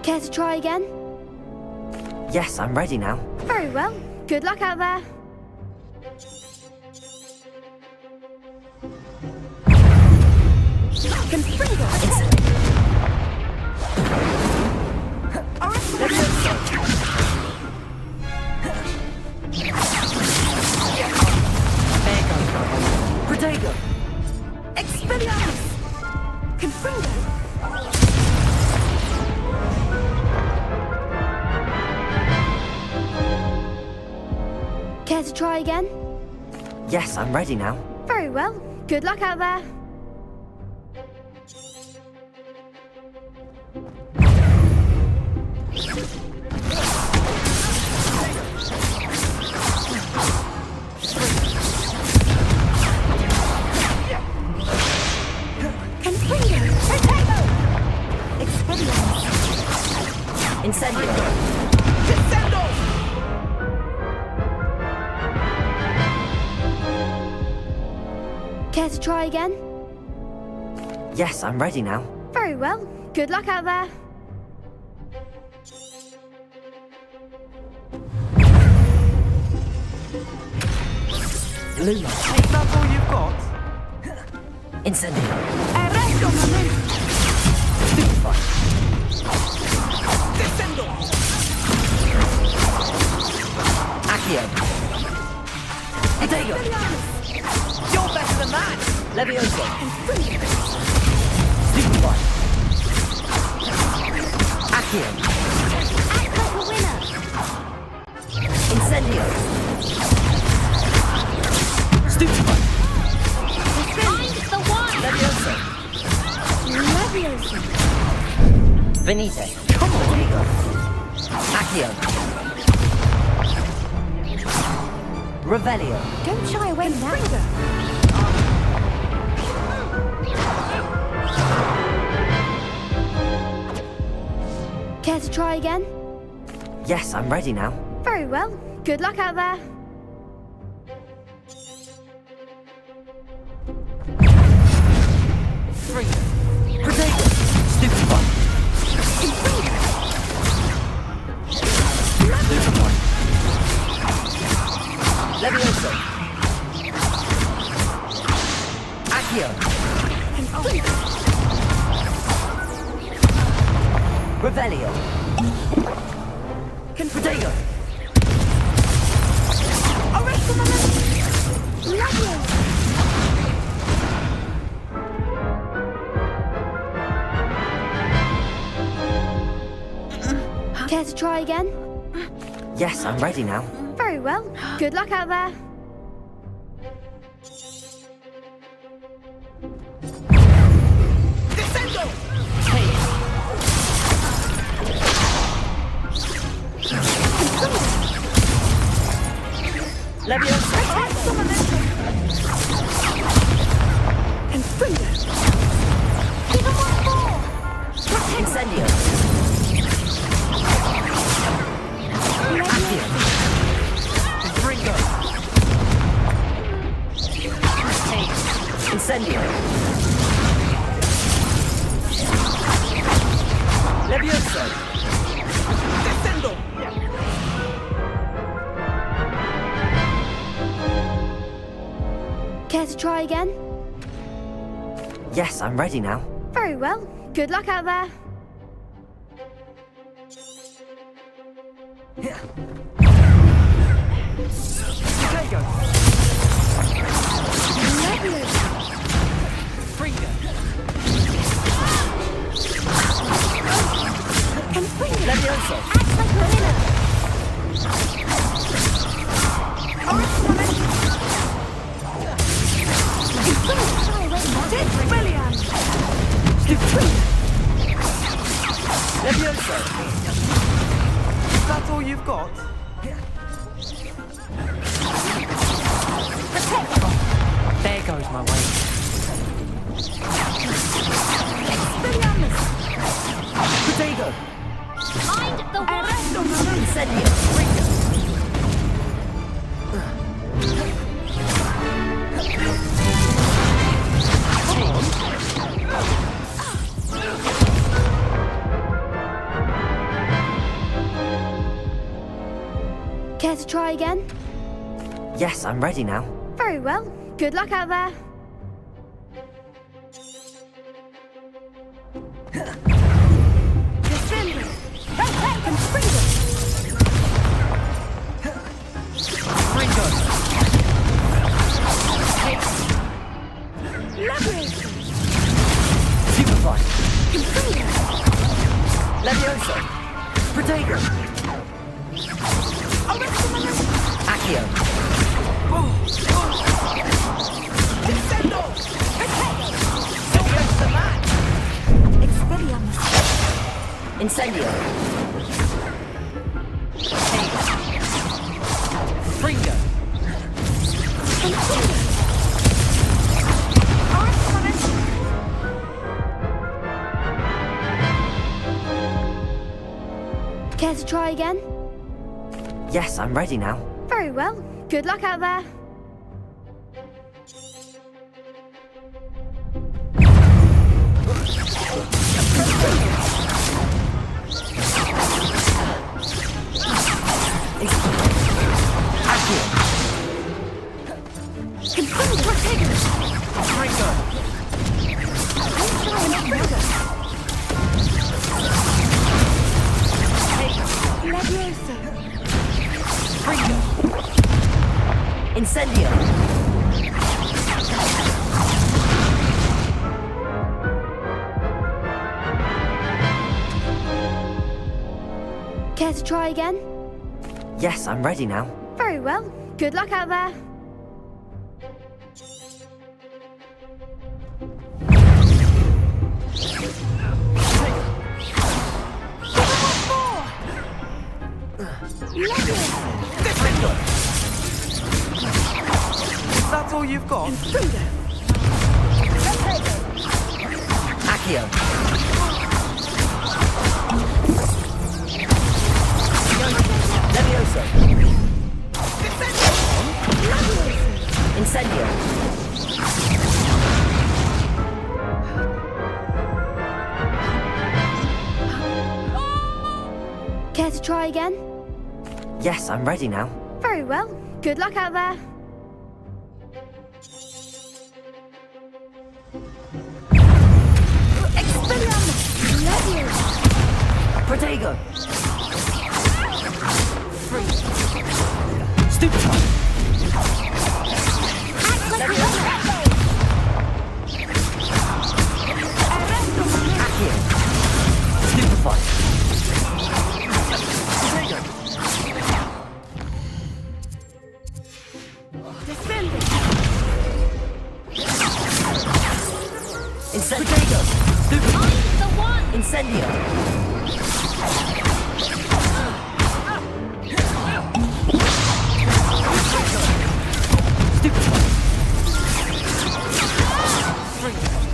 S6: Care to try again?
S1: Yes, I'm ready now.
S6: Very well. Good luck out there.
S1: Protego.
S13: Expelliarmus. Confringo.
S6: Care to try again?
S1: Yes, I'm ready now.
S6: Very well. Good luck out there.
S1: Incendio.
S13: Descendo.
S6: Care to try again?
S1: Yes, I'm ready now.
S6: Very well. Good luck out there.
S1: Luma.
S20: Is that all you've got?
S1: Incendio.
S13: Arresto momento.
S1: Stupefy.
S13: Descendo.
S1: Accio. Protego.
S13: You're better than that.
S1: Leviosa. Stupefy. Accio.
S13: Act like a winner.
S1: Incendio. Stupefy.
S13: Find the one.
S1: Leviosa.
S6: Leviosa.
S1: Venite. Come on. Accio. Revelio.
S13: Don't shy away now.
S6: Care to try again?
S1: Yes, I'm ready now.
S6: Very well. Good luck out there.
S1: Potato. Stupid one. Stupid one. Levioso. Accio. Revelio. Potato.
S6: Care to try again?
S1: Yes, I'm ready now.
S6: Very well. Good luck out there.
S1: Leviosa. Incendio. Accio. Ringo. Incendio. Leviosa. Descendo.
S6: Care to try again?
S1: Yes, I'm ready now.
S6: Very well. Good luck out there.
S1: Potato. Ringo. Leviosa. Leviosa.
S20: That's all you've got? There goes my weight.
S1: Potato.
S13: Mind the wall.
S1: Incendio. Ringo.
S6: Care to try again?
S1: Yes, I'm ready now.
S6: Very well. Good luck out there.
S1: Supervise. Leviosa. Potato. Accio. Incendio. Ringo.
S6: Care to try again?
S1: Yes, I'm ready now.
S6: Very well. Good luck out there.
S1: Incendio.
S6: Care to try again?
S1: Yes, I'm ready now.
S6: Very well. Good luck out there.
S3: you've got.
S1: Accio. Levioso. Incendio.
S6: Care to try again?
S1: Yes, I'm ready now.
S6: Very well. Good luck out there.
S1: Protego. Stupefy. Accio. Stupefy. Protego. Incendio. Stupefy. Incendio.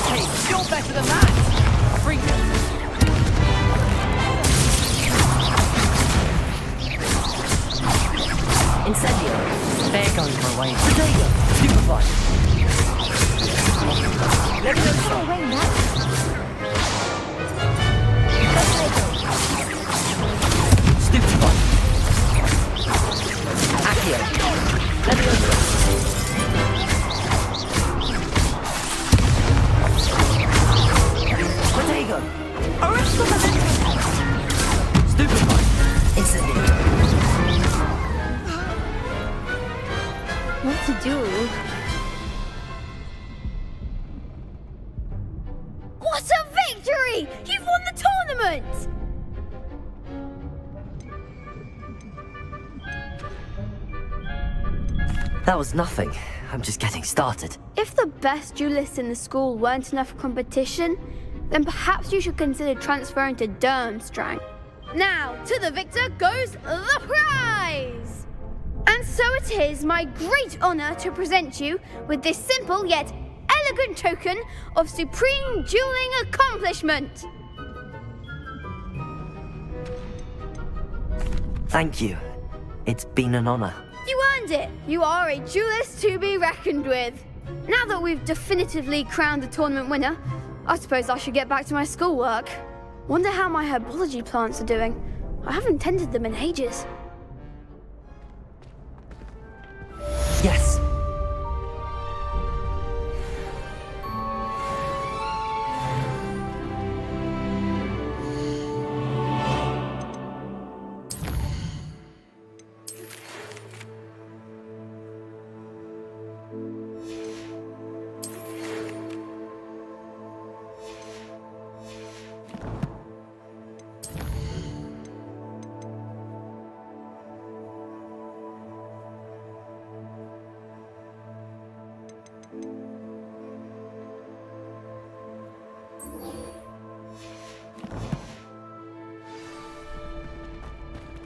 S3: Hey, you're better than that.
S1: Incendio.
S20: There goes my way.
S1: Protego. Stupefy. Levioso.
S13: Away now.
S1: Stupefy. Accio. Levioso. Protego. Stupefy. Incendio.
S6: What to do? What a victory! You've won the tournament!
S1: That was nothing. I'm just getting started.
S6: If the best duelists in the school weren't enough for competition, then perhaps you should consider transferring to Durmstrang. Now, to the victor goes the prize! And so it is my great honor to present you with this simple yet elegant token of supreme dueling accomplishment.
S1: Thank you. It's been an honor.
S6: You earned it. You are a duelist to be reckoned with. Now that we've definitively crowned the tournament winner, I suppose I should get back to my schoolwork. Wonder how my herbology plants are doing. I haven't tended them in ages.
S1: Yes.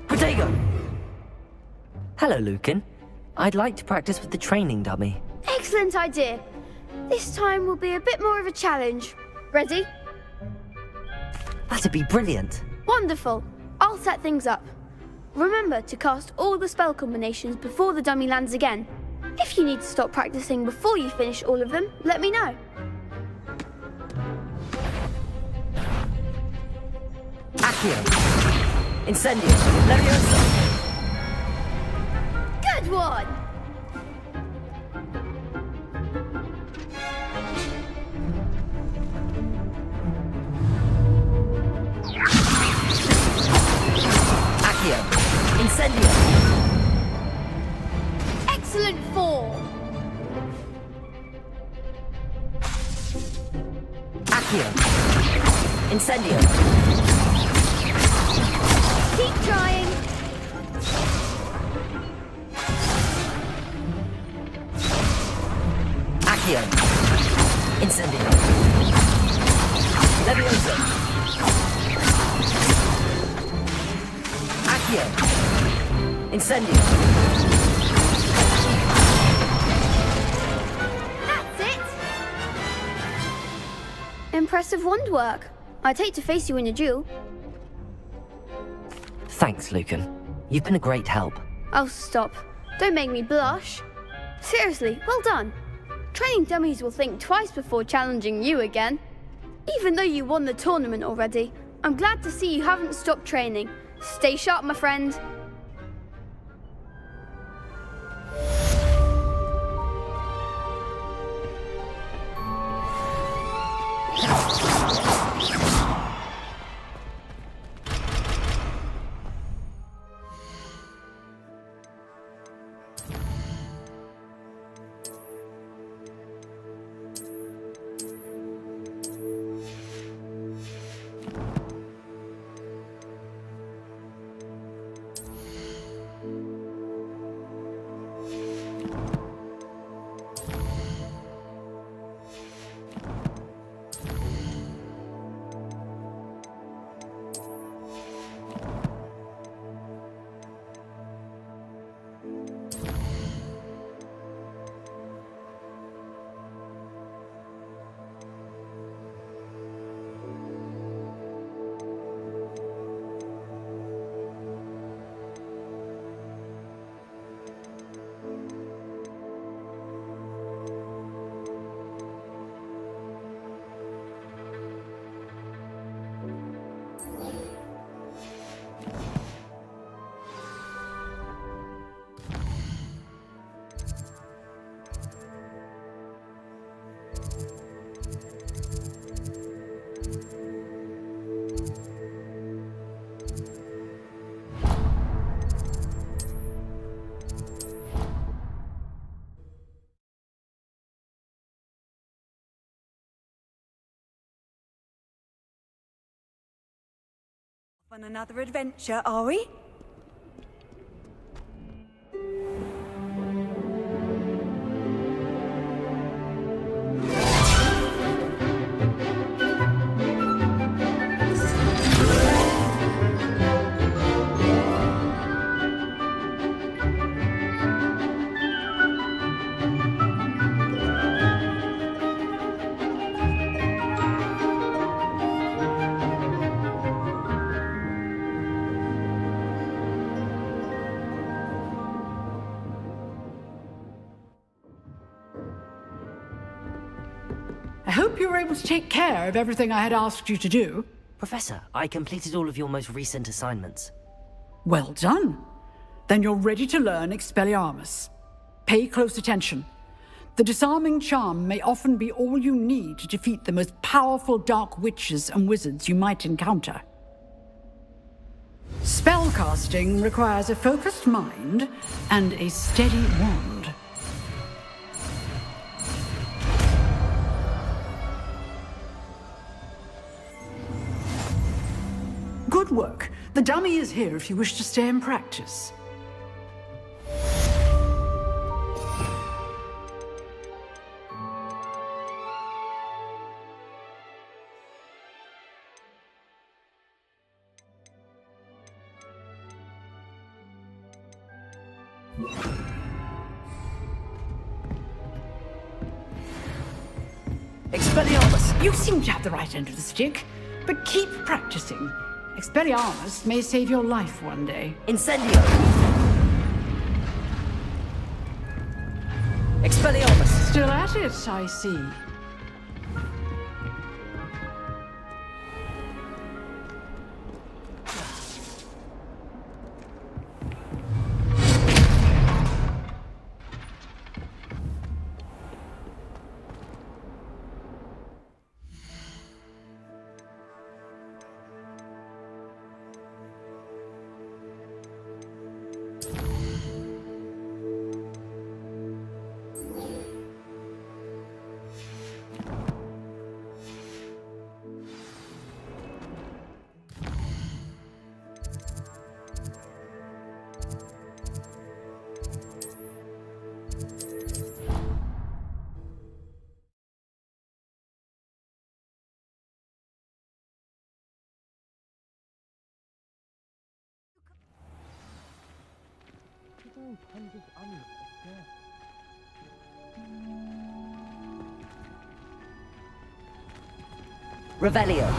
S1: Protego! Hello, Lucan. I'd like to practice with the training dummy.
S6: Excellent idea. This time will be a bit more of a challenge. Ready?
S1: That'd be brilliant.
S6: Wonderful. I'll set things up. Remember to cast all the spell combinations before the dummy lands again. If you need to stop practicing before you finish all of them, let me know.
S1: Accio. Incendio. Levioso.
S6: Good one!
S1: Accio. Incendio.
S6: Excellent form!
S1: Accio. Incendio.
S6: Keep trying!
S1: Accio. Incendio. Levioso. Accio. Incendio.
S6: impressive wand work. I'd hate to face you in a duel.
S1: Thanks, Lucan. You've been a great help.
S6: Oh, stop. Don't make me blush. Seriously, well done. Training dummies will think twice before challenging you again. Even though you won the tournament already, I'm glad to see you haven't stopped training. Stay sharp, my friend.
S18: On another adventure, are we?
S7: I hope you were able to take care of everything I had asked you to do.
S1: Professor, I completed all of your most recent assignments.
S7: Well done. Then you're ready to learn Expelliarmus. Pay close attention. The disarming charm may often be all you need to defeat the most powerful dark witches and wizards you might encounter. Spellcasting requires a focused mind and a steady wand. Good work. The dummy is here if you wish to stay and practice.
S1: Expelliarmus!
S7: You seem to have the right end of the stick, but keep practicing. Expelliarmus may save your life one day.
S1: Incendio! Expelliarmus!
S7: Still at it, I see.
S1: Revelio.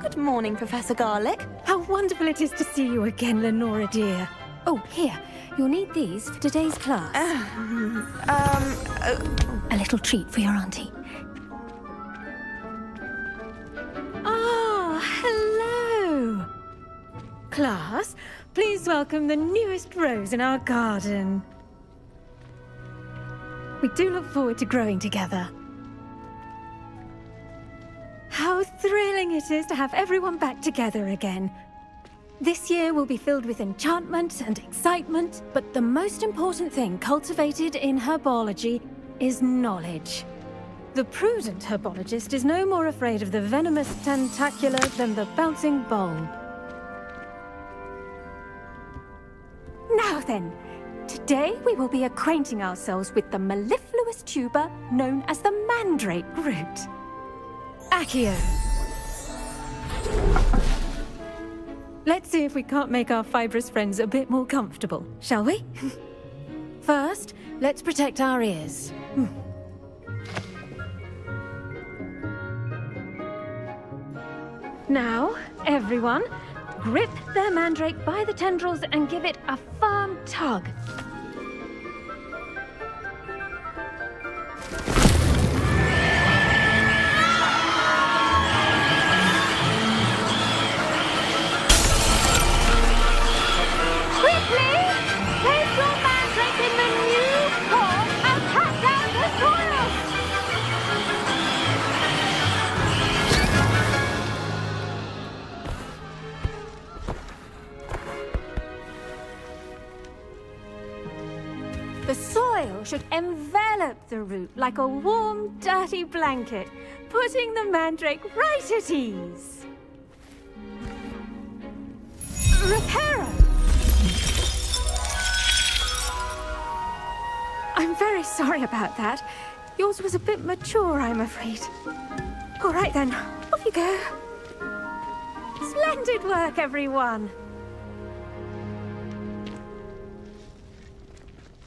S21: Good morning, Professor Garlick.
S22: How wonderful it is to see you again, Lenora dear. Oh, here. You'll need these for today's class. A little treat for your auntie. Ah, hello! Class, please welcome the newest rose in our garden. We do look forward to growing together. How thrilling it is to have everyone back together again. This year will be filled with enchantment and excitement, but the most important thing cultivated in herbology is knowledge. The prudent herbologist is no more afraid of the venomous tentacula than the bouncing bulb. Now then, today we will be acquainting ourselves with the mellifluous tuber known as the mandrake root. Accio. Let's see if we can't make our fibrous friends a bit more comfortable, shall we? First, let's protect our ears. Now, everyone, grip their mandrake by the tendrils and give it a firm tug. The soil should envelop the root like a warm, dirty blanket, putting the mandrake right at ease. Reparo! I'm very sorry about that. Yours was a bit mature, I'm afraid. All right then, off you go. Splendid work, everyone!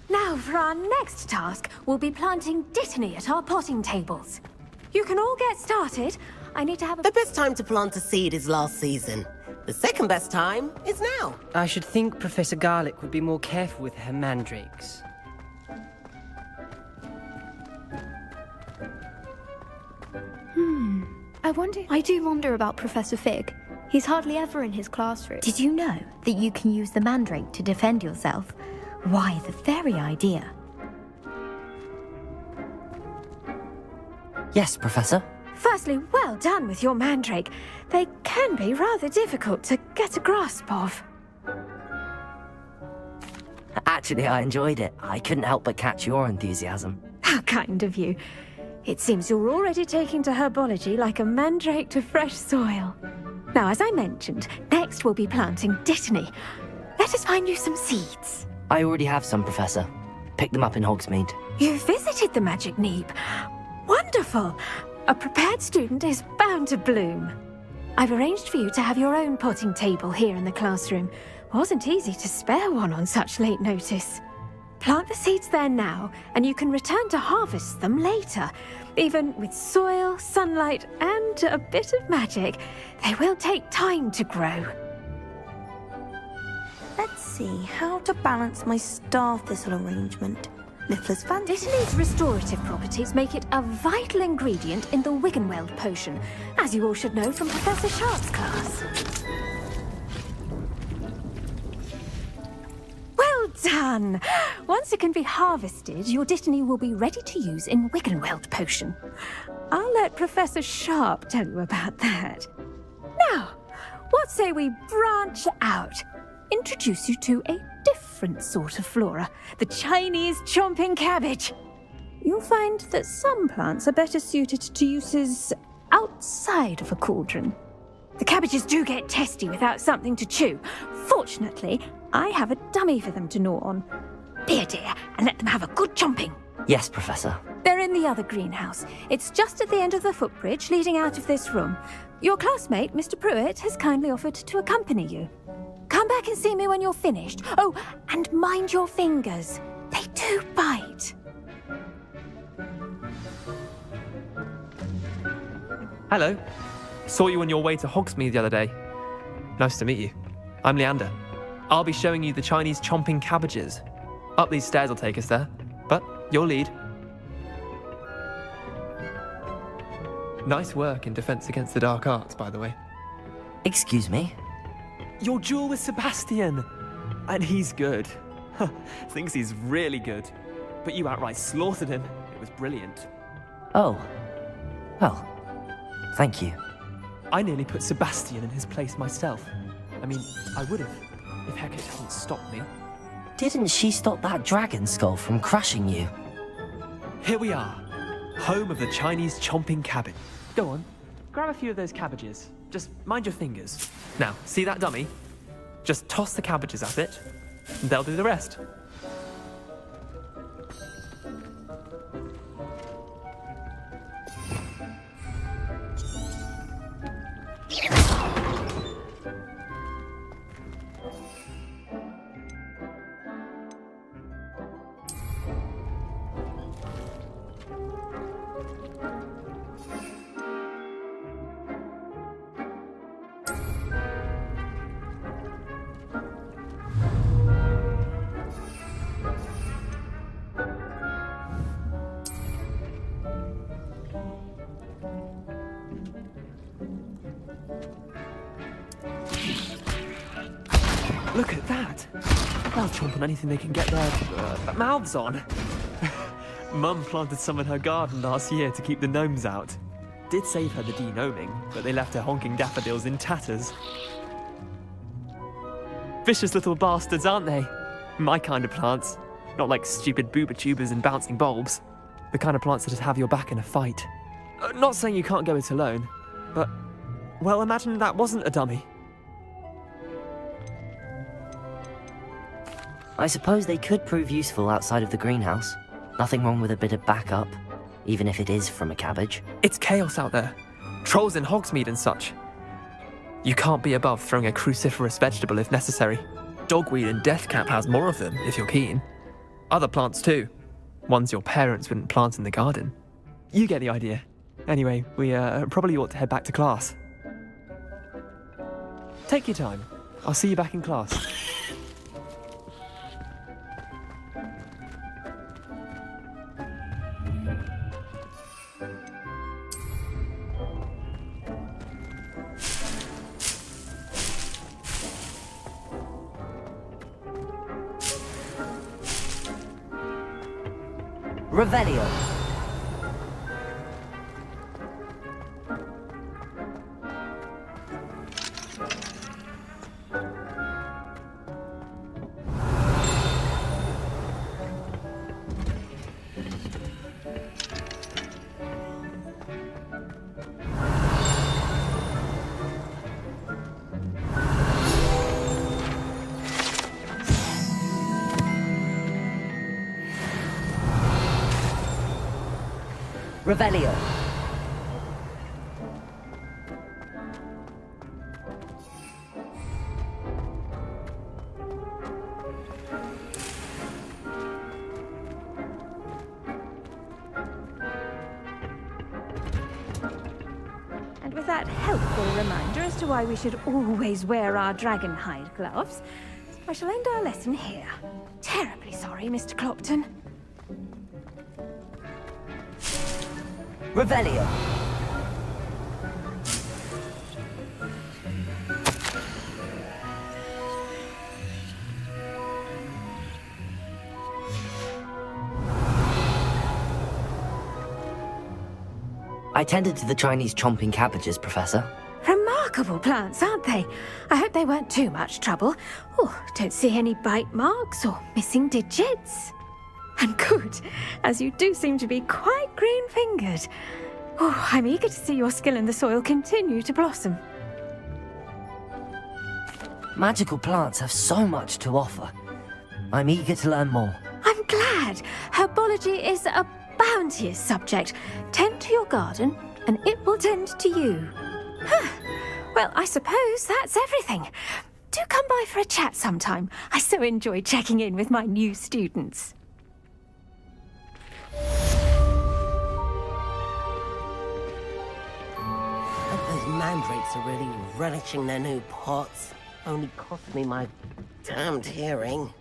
S22: Now, for our next task, we'll be planting dittany at our potting tables. You can all get started. I need to have a...
S23: The best time to plant a seed is last season. The second best time is now.
S20: I should think Professor Garlick would be more careful with her mandrakes.
S6: I do wonder about Professor Fig. He's hardly ever in his classroom.
S24: Did you know that you can use the mandrake to defend yourself? Why, the very idea.
S1: Yes, Professor.
S22: Firstly, well done with your mandrake. They can be rather difficult to get a grasp of.
S1: Actually, I enjoyed it. I couldn't help but catch your enthusiasm.
S22: How kind of you. It seems you're already taking to herbology like a mandrake to fresh soil. Now, as I mentioned, next we'll be planting dittany. Let us find you some seeds.
S1: I already have some, Professor. Picked them up in Hogsmeade.
S22: You visited the Magic Neep. Wonderful! A prepared student is bound to bloom. I've arranged for you to have your own potting table here in the classroom. Wasn't easy to spare one on such late notice. Plant the seeds there now, and you can return to harvest them later. Even with soil, sunlight, and a bit of magic, they will take time to grow.
S10: Let's see how to balance my star thistle arrangement. Liffler's fancy.
S22: Dittany's restorative properties make it a vital ingredient in the Wiggenweld potion, as you all should know from Professor Sharp's class. Well done! Once it can be harvested, your dittany will be ready to use in Wiggenweld potion. I'll let Professor Sharp tell you about that. Now, what say we branch out? Introduce you to a different sort of flora, the Chinese chomping cabbage. You'll find that some plants are better suited to uses outside of a cauldron. The cabbages do get testy without something to chew. Fortunately, I have a dummy for them to gnaw on. Be a dear and let them have a good chomping.
S1: Yes, Professor.
S22: They're in in the other greenhouse. It's just at the end of the footbridge leading out of this room. Your classmate, Mr. Pruitt, has kindly offered to accompany you. Come back and see me when you're finished. Oh, and mind your fingers. They do bite.
S2: Hello. Saw you on your way to Hogsmeade the other day. Nice to meet you. I'm Leander. I'll be showing you the Chinese chomping cabbages. Up these stairs will take us there, but you'll lead. Nice work in Defense Against the Dark Arts, by the way.
S1: Excuse me?
S2: Your duel with Sebastian! And he's good. Thinks he's really good. But you outright slaughtered him. It was brilliant.
S1: Oh. Well, thank you.
S2: I nearly put Sebastian in his place myself. I mean, I would have, if Hecate hadn't stopped me.
S1: Didn't she stop that dragon skull from crushing you?
S2: Here we are. Home of the Chinese chomping cabbage. Go on, grab a few of those cabbages. Just mind your fingers. Now, see that dummy? Just toss the cabbages at it, and they'll do the rest. Look at that! They'll chomp on anything they can get their mouths on. Mum planted some in her garden last year to keep the gnomes out. Did save her the de-gnoming, but they left her honking daffodils in tatters. Vicious little bastards, aren't they? My kind of plants. Not like stupid booba tubers and bouncing bulbs. The kind of plants that'd have your back in a fight. Not saying you can't go it alone, but... well, imagine that wasn't a dummy.
S1: I suppose they could prove useful outside of the greenhouse. Nothing wrong with a bit of backup, even if it is from a cabbage.
S2: It's chaos out there. Trolls in Hogsmeade and such. You can't be above throwing a cruciferous vegetable if necessary. Dogweed and deathcap has more of them, if you're keen. Other plants too. Ones your parents wouldn't plant in the garden. You get the idea. Anyway, we probably ought to head back to class. Take your time. I'll see you back in class.
S1: Revelio. Revelio.
S22: And with that helpful reminder as to why we should always wear our dragon hide gloves, I shall end our lesson here. Terribly sorry, Mr. Clopton.
S1: Revelio. I tended to the Chinese chomping cabbages, Professor.
S22: Remarkable plants, aren't they? I hope they weren't too much trouble. Oh, don't see any bite marks or missing digits. And good, as you do seem to be quite green-fingered. Oh, I'm eager to see your skill in the soil continue to blossom.
S1: Magical plants have so much to offer. I'm eager to learn more.
S22: I'm glad. Herbology is a bounteous subject. Tend to your garden, and it will tend to you. Well, I suppose that's everything. Do come by for a chat sometime. I so enjoy checking in with my new students.
S23: Those mandrakes are really relishing their new pots. Only cost me my damned hearing.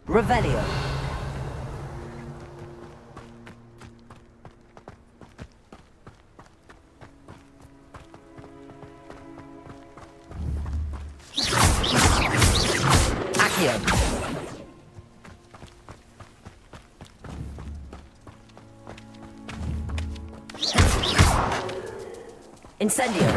S1: Revelio. Accio. Incendio.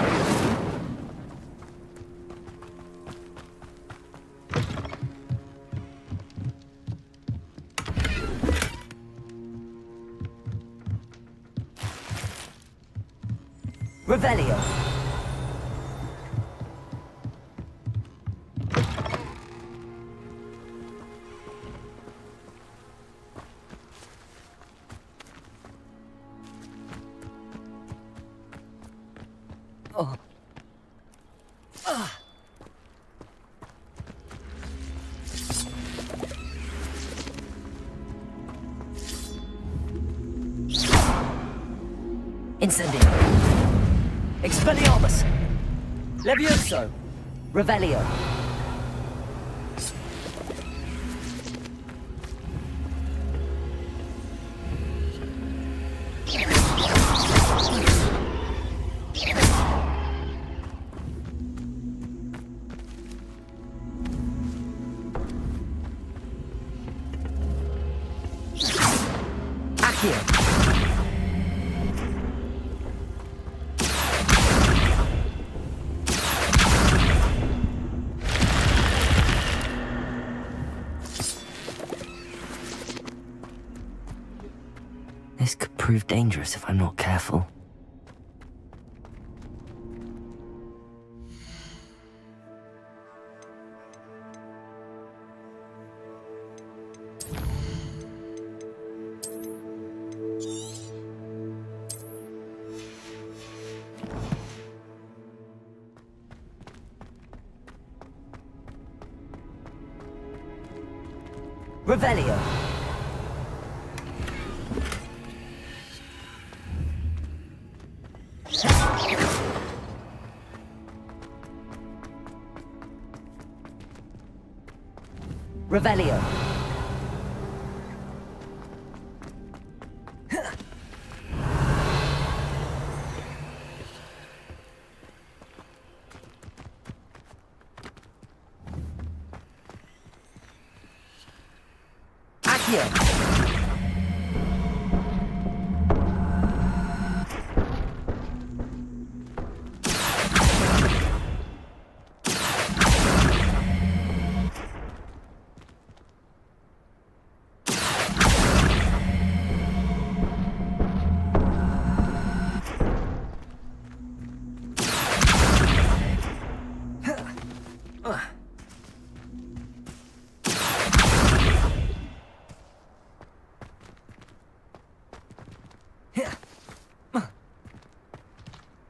S1: Revelio. Oh. Incendio. Expelliarmus! Levioso! Revelio! Accio. This could prove dangerous if I'm not careful. Revelio. Revelio. Accio.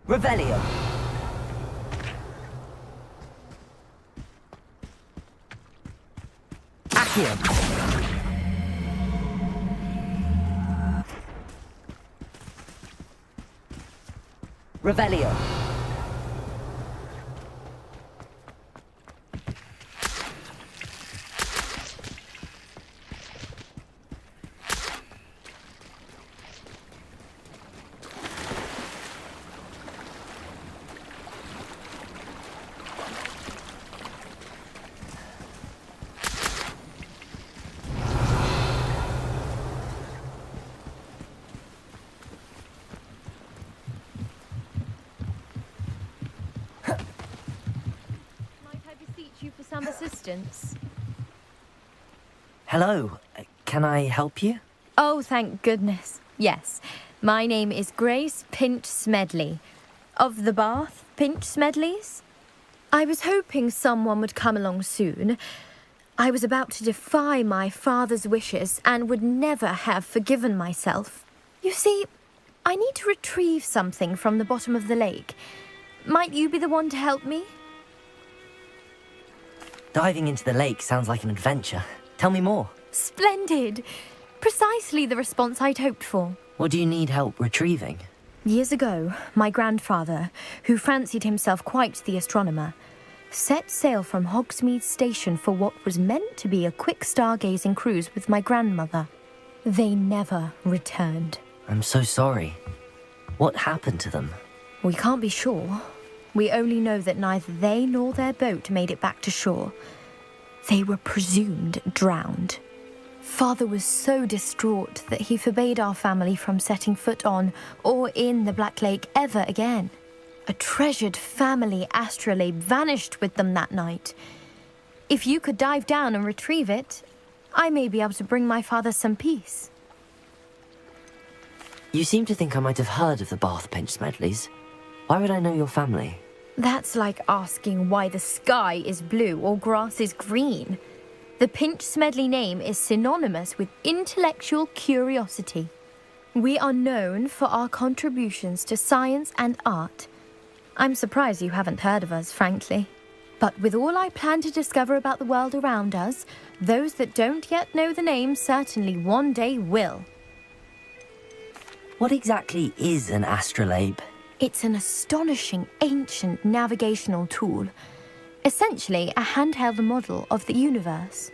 S1: Revelio. Accio. Revelio.
S22: You for some assistance?
S1: Hello. Can I help you?
S22: Oh, thank goodness. Yes. My name is Grace Pinch Smedley. Of the Bath Pinch Smedleys? I was hoping someone would come along soon. I was about to defy my father's wishes and would never have forgiven myself. You see, I need to retrieve something from the bottom of the lake. Might you be the one to help me?
S1: Diving into the lake sounds like an adventure. Tell me more.
S22: Splendid! Precisely the response I'd hoped for.
S1: What do you need help retrieving?
S22: Years ago, my grandfather, who fancied himself quite the astronomer, set sail from Hogsmeade Station for what was meant to be a quick stargazing cruise with my grandmother. They never returned.
S1: I'm so sorry. What happened to them?
S22: We can't be sure. We only know that neither they nor their boat made it back to shore. They were presumed drowned. Father was so distraught that he forbade our family from setting foot on or in the Black Lake ever again. A treasured family astrolabe vanished with them that night. If you could dive down and retrieve it, I may be able to bring my father some peace.
S1: You seem to think I might have heard of the Bath Pinch Smedleys. Why would I know your family?
S22: That's like asking why the sky is blue or grass is green. The Pinch Smedley name is synonymous with intellectual curiosity. We are known for our contributions to science and art. I'm surprised you haven't heard of us, frankly. But with all I plan to discover about the world around us, those that don't yet know the name certainly one day will.
S1: What exactly is an astrolabe?
S22: It's an astonishing ancient navigational tool, essentially a handheld model of the universe.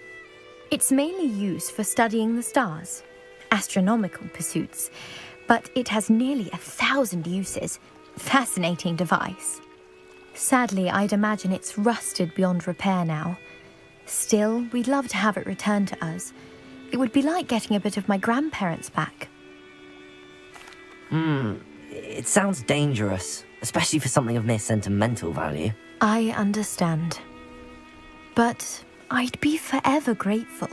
S22: It's mainly used for studying the stars, astronomical pursuits, but it has nearly 1,000 uses. Fascinating device. Sadly, I'd imagine it's rusted beyond repair now. Still, we'd love to have it returned to us. It would be like getting a bit of my grandparents back.
S1: It sounds dangerous, especially for something of mere sentimental value.
S24: I understand. But I'd be forever grateful.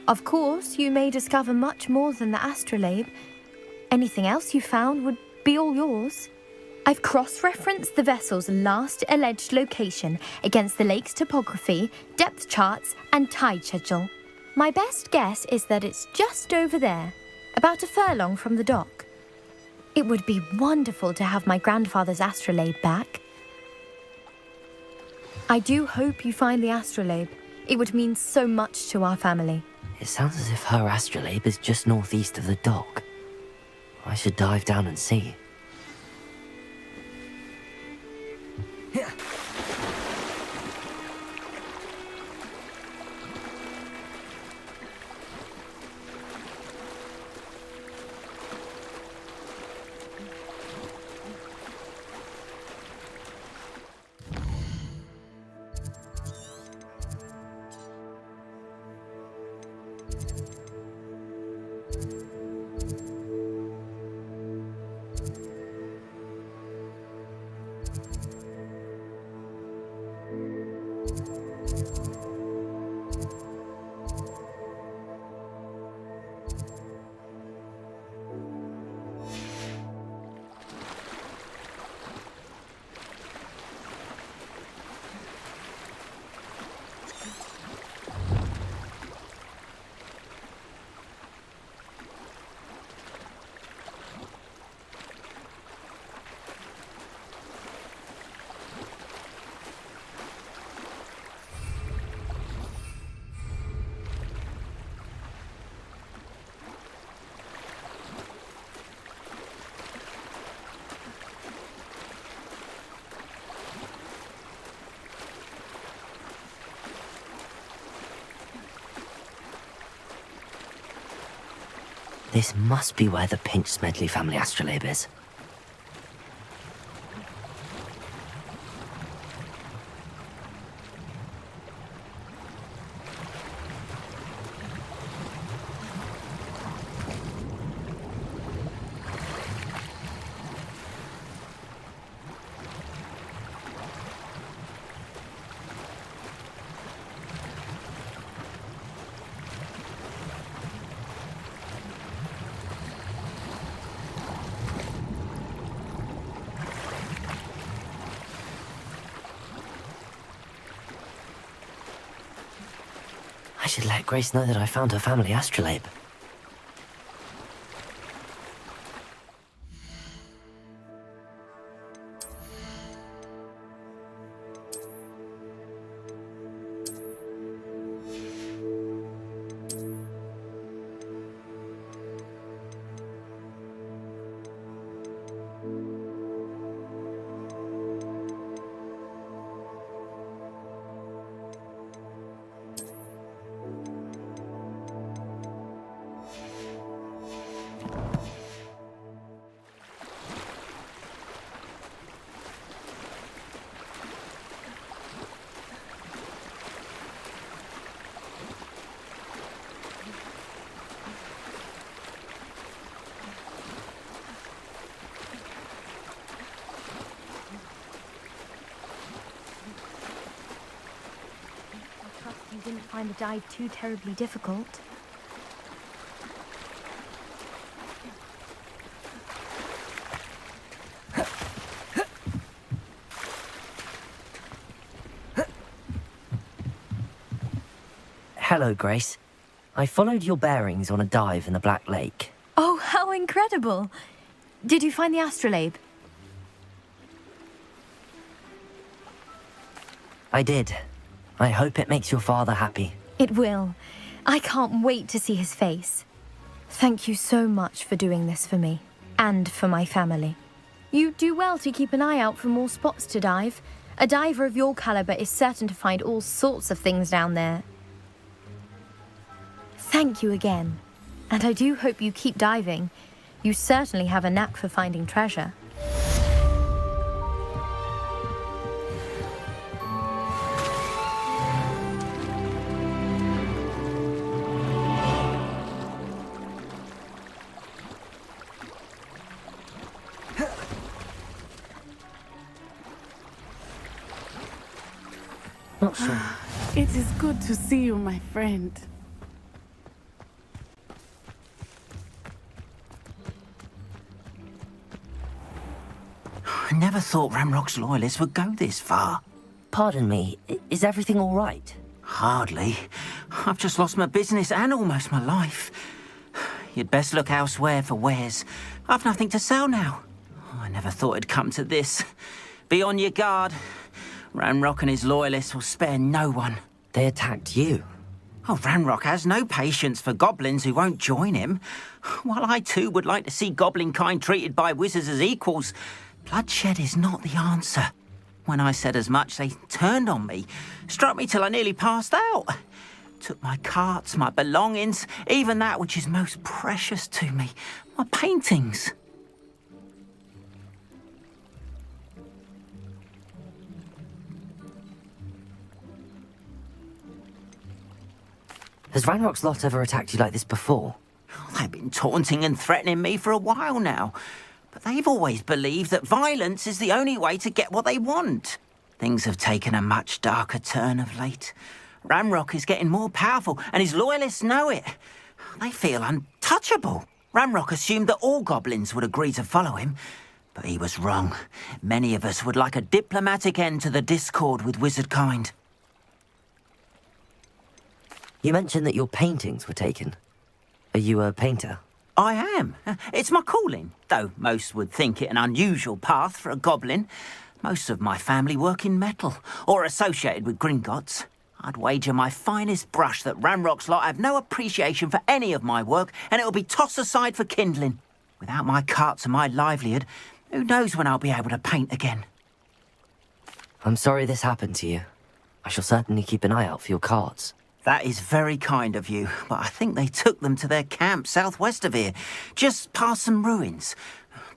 S24: Of course, you may discover much more than the astrolabe. Anything else you found would be all yours. I've cross-referenced the vessel's last alleged location against the lake's topography, depth charts, and tide schedule. My best guess is that it's just over there, about a furlong from the dock. It would be wonderful to have my grandfather's astrolabe back. I do hope you find the astrolabe. It would mean so much to our family.
S1: It sounds as if her astrolabe is just northeast of the dock. I should dive down and see. This must be where the Pinch Smedley family astrolabe is. I should let Grace know that I found her family astrolabe.
S24: You didn't find the dive too terribly difficult.
S1: Hello, Grace. I followed your bearings on a dive in the Black Lake.
S24: Oh, how incredible! Did you find the astrolabe?
S1: I did. I hope it makes your father happy.
S24: It will. I can't wait to see his face. Thank you so much for doing this for me, and for my family. You do well to keep an eye out for more spots to dive. A diver of your caliber is certain to find all sorts of things down there. Thank you again, and I do hope you keep diving. You certainly have a knack for finding treasure.
S1: Not sure.
S5: It is good to see you, my friend.
S3: I never thought Ranrock's loyalists would go this far.
S1: Pardon me, is everything all right?
S3: Hardly. I've just lost my business and almost my life. You'd best look elsewhere for wares. I've nothing to sell now. I never thought it'd come to this. Be on your guard. Ranrock and his loyalists will spare no one.
S1: They attacked you?
S3: Oh, Ranrock has no patience for goblins who won't join him. While I too would like to see goblin kind treated by wizards as equals, bloodshed is not the answer. When I said as much, they turned on me, struck me till I nearly passed out. Took my carts, my belongings, even that which is most precious to me, my paintings.
S1: Has Ranrock's lot ever attacked you like this before?
S3: They've been taunting and threatening me for a while now. But they've always believed that violence is the only way to get what they want. Things have taken a much darker turn of late. Ranrock is getting more powerful, and his loyalists know it. They feel untouchable. Ranrock assumed that all goblins would agree to follow him, but he was wrong. Many of us would like a diplomatic end to the discord with wizard kind.
S1: You mentioned that your paintings were taken. Are you a painter?
S3: I am. It's my calling, though most would think it an unusual path for a goblin. Most of my family work in metal, or associated with Gringotts. I'd wager my finest brush that Ranrock's lot have no appreciation for any of my work, and it'll be tossed aside for kindling. Without my carts and my livelihood, who knows when I'll be able to paint again?
S1: I'm sorry this happened to you. I shall certainly keep an eye out for your carts.
S3: That is very kind of you, but I think they took them to their camp southwest of here, just past some ruins.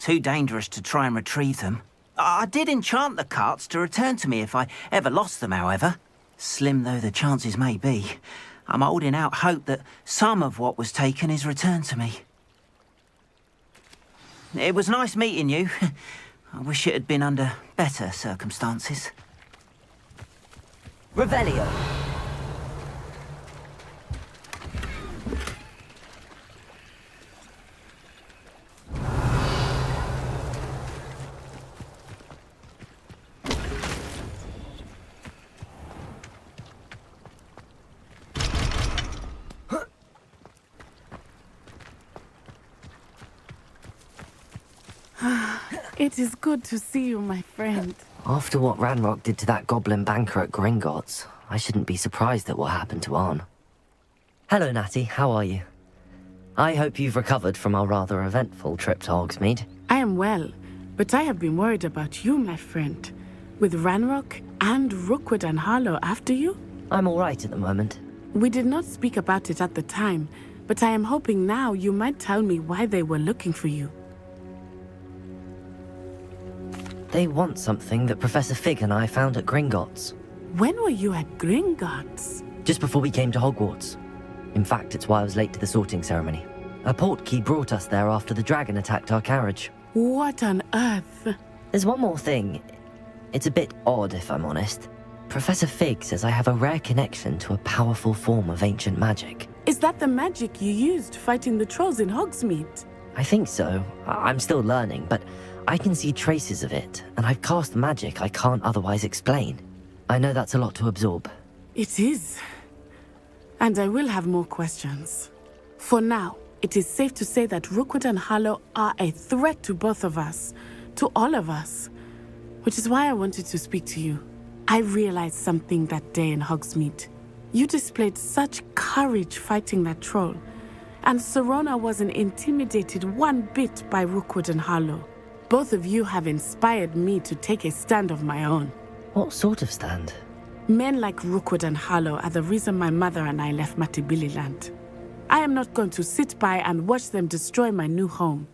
S3: Too dangerous to try and retrieve them. I did enchant the carts to return to me if I ever lost them, however. Slim though the chances may be, I'm holding out hope that some of what was taken is returned to me. It was nice meeting you. I wish it had been under better circumstances.
S1: Revelio!
S5: It is good to see you, my friend.
S1: After what Ranrock did to that goblin banker at Gringotts, I shouldn't be surprised at what happened to Arn. Hello, Natty. How are you? I hope you've recovered from our rather eventful trip to Hogsmeade.
S5: I am well, but I have been worried about you, my friend. With Ranrock and Rookwood and Harlow after you?
S1: I'm all right at the moment.
S5: We did not speak about it at the time, but I am hoping now you might tell me why they were looking for you.
S1: They want something that Professor Fig and I found at Gringotts.
S5: When were you at Gringotts?
S1: Just before we came to Hogwarts. In fact, it's why I was late to the sorting ceremony. A portkey brought us there after the dragon attacked our carriage.
S5: What on earth?
S1: There's one more thing. It's a bit odd, if I'm honest. Professor Fig says I have a rare connection to a powerful form of ancient magic.
S5: Is that the magic you used fighting the trolls in Hogsmeade?
S1: I think so. I'm still learning, but I can see traces of it, and I've cast magic I can't otherwise explain. I know that's a lot to absorb.
S5: It is. And I will have more questions. For now, it is safe to say that Rookwood and Harlow are a threat to both of us, to all of us. Which is why I wanted to speak to you. I realized something that day in Hogsmeade. You displayed such courage fighting that troll, and Serona wasn't intimidated one bit by Rookwood and Harlow. Both of you have inspired me to take a stand of my own.
S1: What sort of stand?
S5: Men like Rookwood and Harlow are the reason my mother and I left Matabeleland. I am not going to sit by and watch them destroy my new home.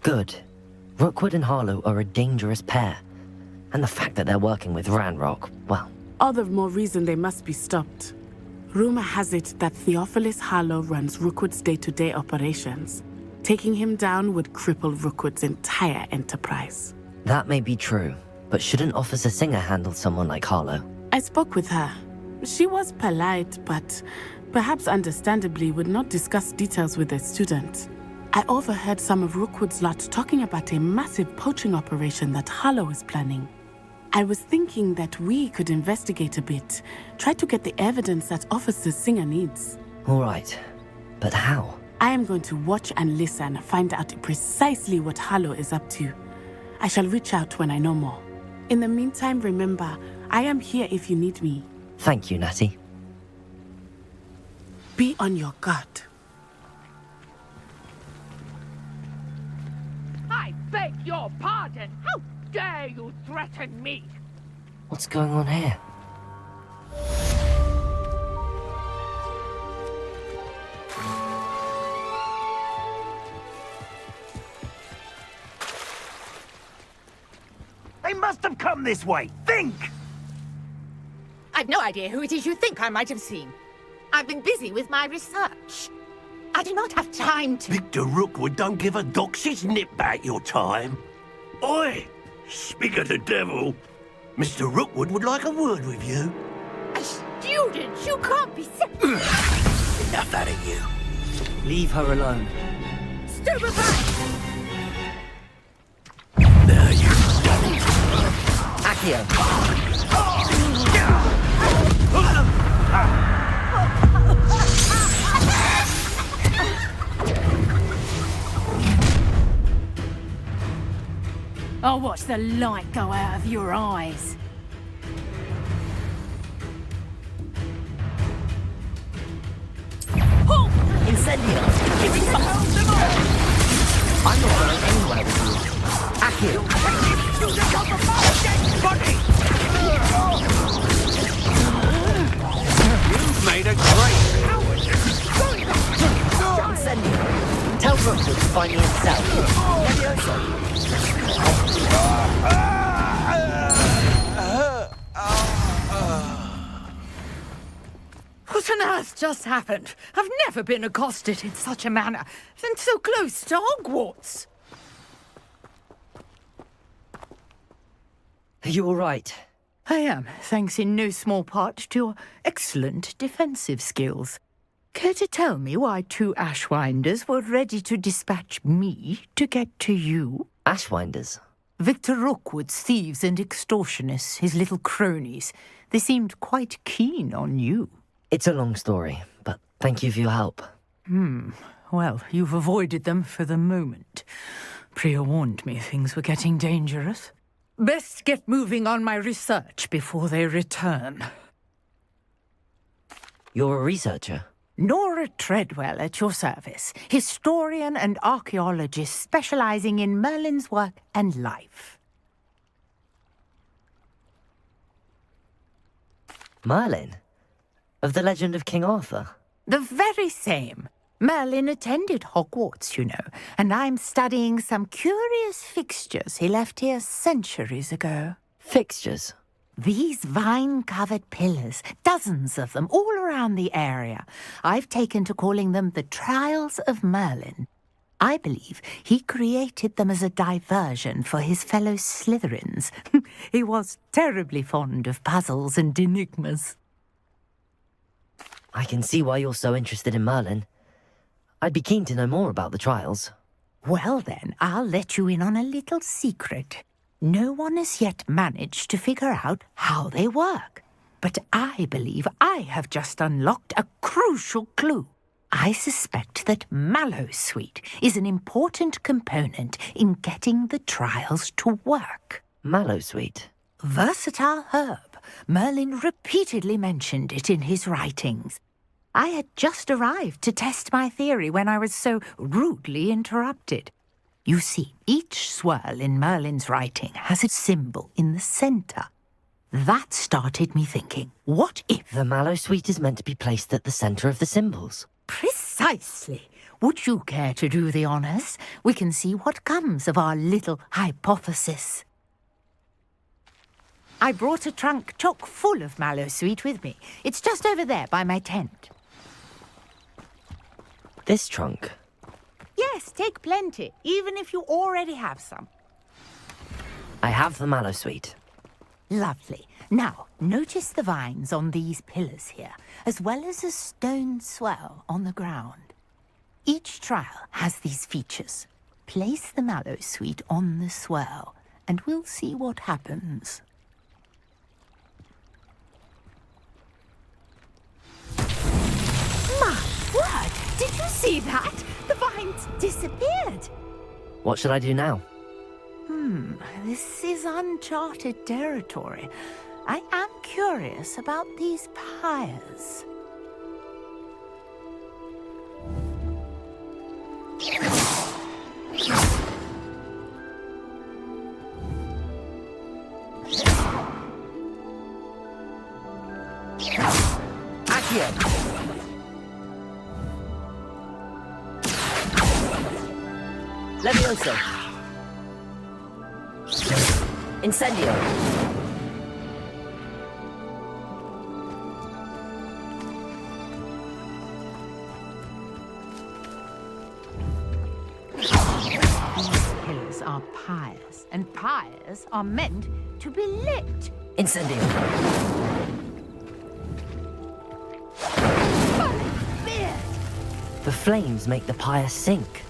S1: Good. Rookwood and Harlow are a dangerous pair. And the fact that they're working with Ranrock, well...
S5: All the more reason they must be stopped. Rumor has it that Theophilus Harlow runs Rookwood's day-to-day operations. Taking him down would cripple Rookwood's entire enterprise.
S1: That may be true, But shouldn't Officer Singer handle someone like Harlow?
S5: I spoke with her. She was polite, but perhaps understandably would not discuss details with a student. I overheard some of Rookwood's lot talking about a massive poaching operation that Harlow is planning. I was thinking that we could investigate a bit, try to get the evidence that Officer Singer needs.
S1: All right, but how?
S5: I am going to watch and listen, find out precisely what Harlow is up to. I shall reach out when I know more. In the meantime, remember, I am here if you need me.
S1: Thank you, Natty.
S5: Be on your guard.
S17: I beg your pardon. How dare you threaten me?
S1: What's going on here?
S11: They must have come this way. Think!
S17: I've no idea who it is you think I might have seen. I've been busy with my research. I do not have time to...
S11: Victor Rookwood don't give a doxy's nip back your time. Oi! Speak of the devil. Mr. Rookwood would like a word with you.
S17: A student? You can't be...
S11: Enough out of you.
S1: Leave her alone.
S17: Stupefy!
S11: Now you've done it.
S1: Accio!
S9: I'll watch the light go out of your eyes.
S1: Incendio! I'm not going anywhere with you. Accio!
S11: You've made a great coward.
S1: Incendio! Tell Rookwood to find me himself.
S17: What on earth just happened? I've never been accosted in such a manner, and so close to Hogwarts.
S1: Are you all right?
S17: I am, thanks in no small part to your excellent defensive skills. Care to tell me why two Ashwinders were ready to dispatch me to get to you?
S1: Ashwinders?
S17: Victor Rookwood's thieves and extortionists, his little cronies. They seemed quite keen on you.
S1: It's a long story, but thank you for your help.
S17: Well, you've avoided them for the moment. Priya warned me things were getting dangerous. Best get moving on my research before they return.
S1: You're a researcher?
S17: Nora Treadwell at your service, historian and archaeologist specializing in Merlin's work and life.
S1: Merlin? Of the legend of King Arthur?
S17: The very same. Merlin attended Hogwarts, you know, and I'm studying some curious fixtures he left here centuries ago.
S1: Fixtures?
S17: These vine-covered pillars, dozens of them, all around the area. I've taken to calling them the Trials of Merlin. I believe he created them as a diversion for his fellow Slytherins. He was terribly fond of puzzles and enigmas.
S1: I can see why you're so interested in Merlin. I'd be keen to know more about the trials.
S17: Well then, I'll let you in on a little secret. No one has yet managed to figure out how they work. But I believe I have just unlocked a crucial clue. I suspect that Mallowsweet is an important component in getting the trials to work.
S1: Mallowsweet?
S17: Versatile herb. Merlin repeatedly mentioned it in his writings. I had just arrived to test my theory when I was so rudely interrupted. You see, each swirl in Merlin's writing has a symbol in the centre. That started me thinking, what if...
S1: The Mallowsweet is meant to be placed at the centre of the symbols.
S17: Precisely. Would you care to do the honours? We can see what comes of our little hypothesis. I brought a trunk chock full of Mallowsweet with me. It's just over there by my tent.
S1: This trunk?
S17: Yes, take plenty, even if you already have some.
S1: I have the mallow sweet.
S17: Lovely. Now, notice the vines on these pillars here, as well as a stone swell on the ground. Each trial has these features. Place the mallow sweet on the swell, and we'll see what happens. My word! Did you see that? The vines disappeared!
S1: What should I do now?
S17: This is uncharted territory. I am curious about these pyres.
S1: Accio! Levioso! Incendio!
S17: These pillars are pyres, and pyres are meant to be lit.
S1: Incendio! The flames make the pyre sink.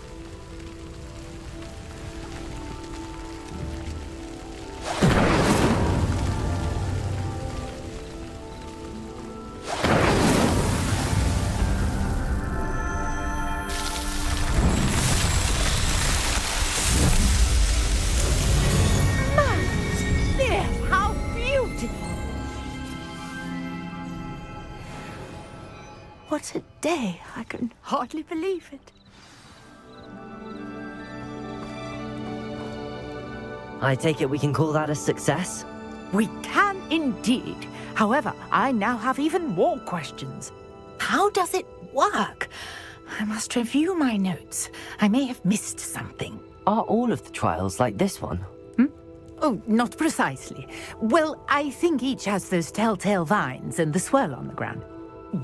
S17: How beautiful! What a day! I can hardly believe it.
S1: I take it we can call that a success?
S17: We can indeed. However, I now have even more questions. How does it work? I must review my notes. I may have missed something.
S1: Are all of the trials like this one?
S17: Oh, not precisely. Well, I think each has those telltale vines and the swirl on the ground.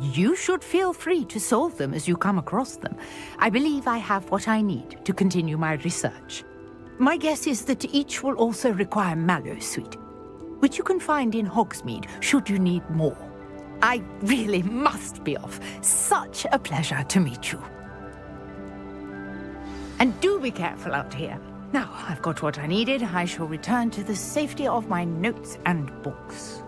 S17: You should feel free to solve them as you come across them. I believe I have what I need to continue my research. My guess is that each will also require mallow sweet, which you can find in Hogsmeade should you need more. I really must be off. Such a pleasure to meet you. And do be careful out here. Now, I've got what I needed. I shall return to the safety of my notes and books.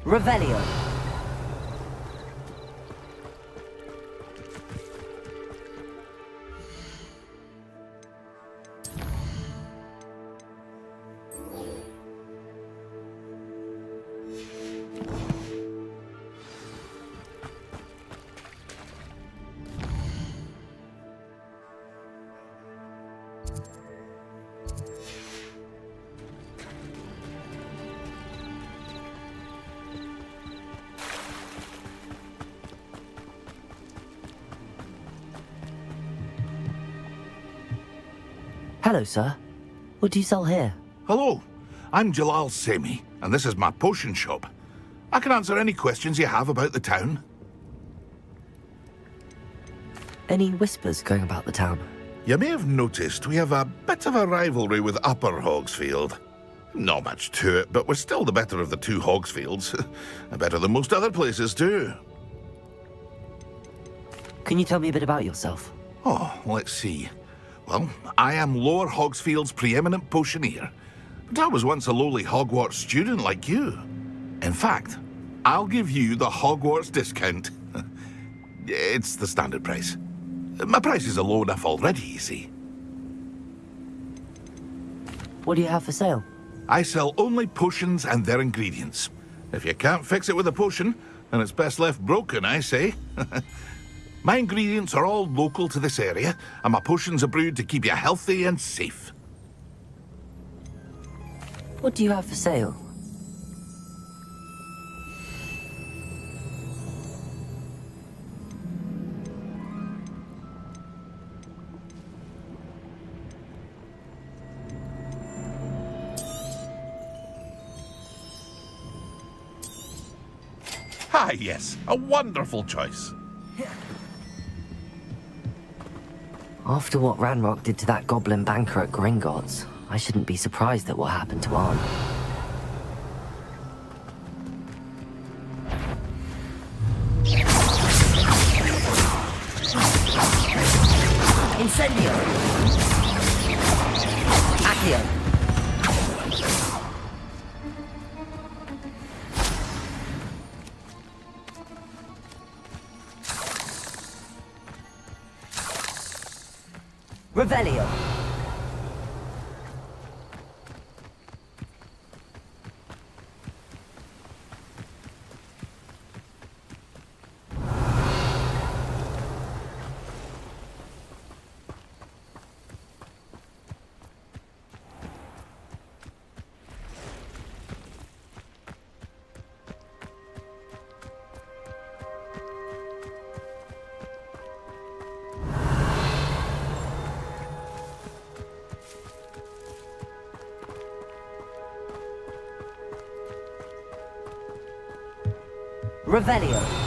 S1: Revelio. Hello, sir. What do you sell here?
S8: Hello, I'm Jalal Semi, and this is my potion shop. I can answer any questions you have about the town.
S1: Any whispers going about the town?
S8: You may have noticed we have a bit of a rivalry with Upper Hogsfield. Not much to it, but we're still the better of the two Hogsfields. Better than most other places, too.
S1: Can you tell me a bit about yourself?
S8: Oh, let's see. Well, I am Lower Hogsfield's preeminent potioneer, but I was once a lowly Hogwarts student like you. In fact, I'll give you the Hogwarts discount. It's the standard price. My prices are low enough already, you see.
S1: What do you have for sale?
S8: I sell only potions and their ingredients. If you can't fix it with a potion, then it's best left broken, I say. My ingredients are all local to this area, and my potions are brewed to keep you healthy and safe.
S1: What do you have for sale?
S8: Ah, yes, a wonderful choice.
S1: After what Ranrock did to that goblin banker at Gringotts, I shouldn't be surprised at what happened to Arn.
S23: Incendio! Accio! Revelio! Revelio.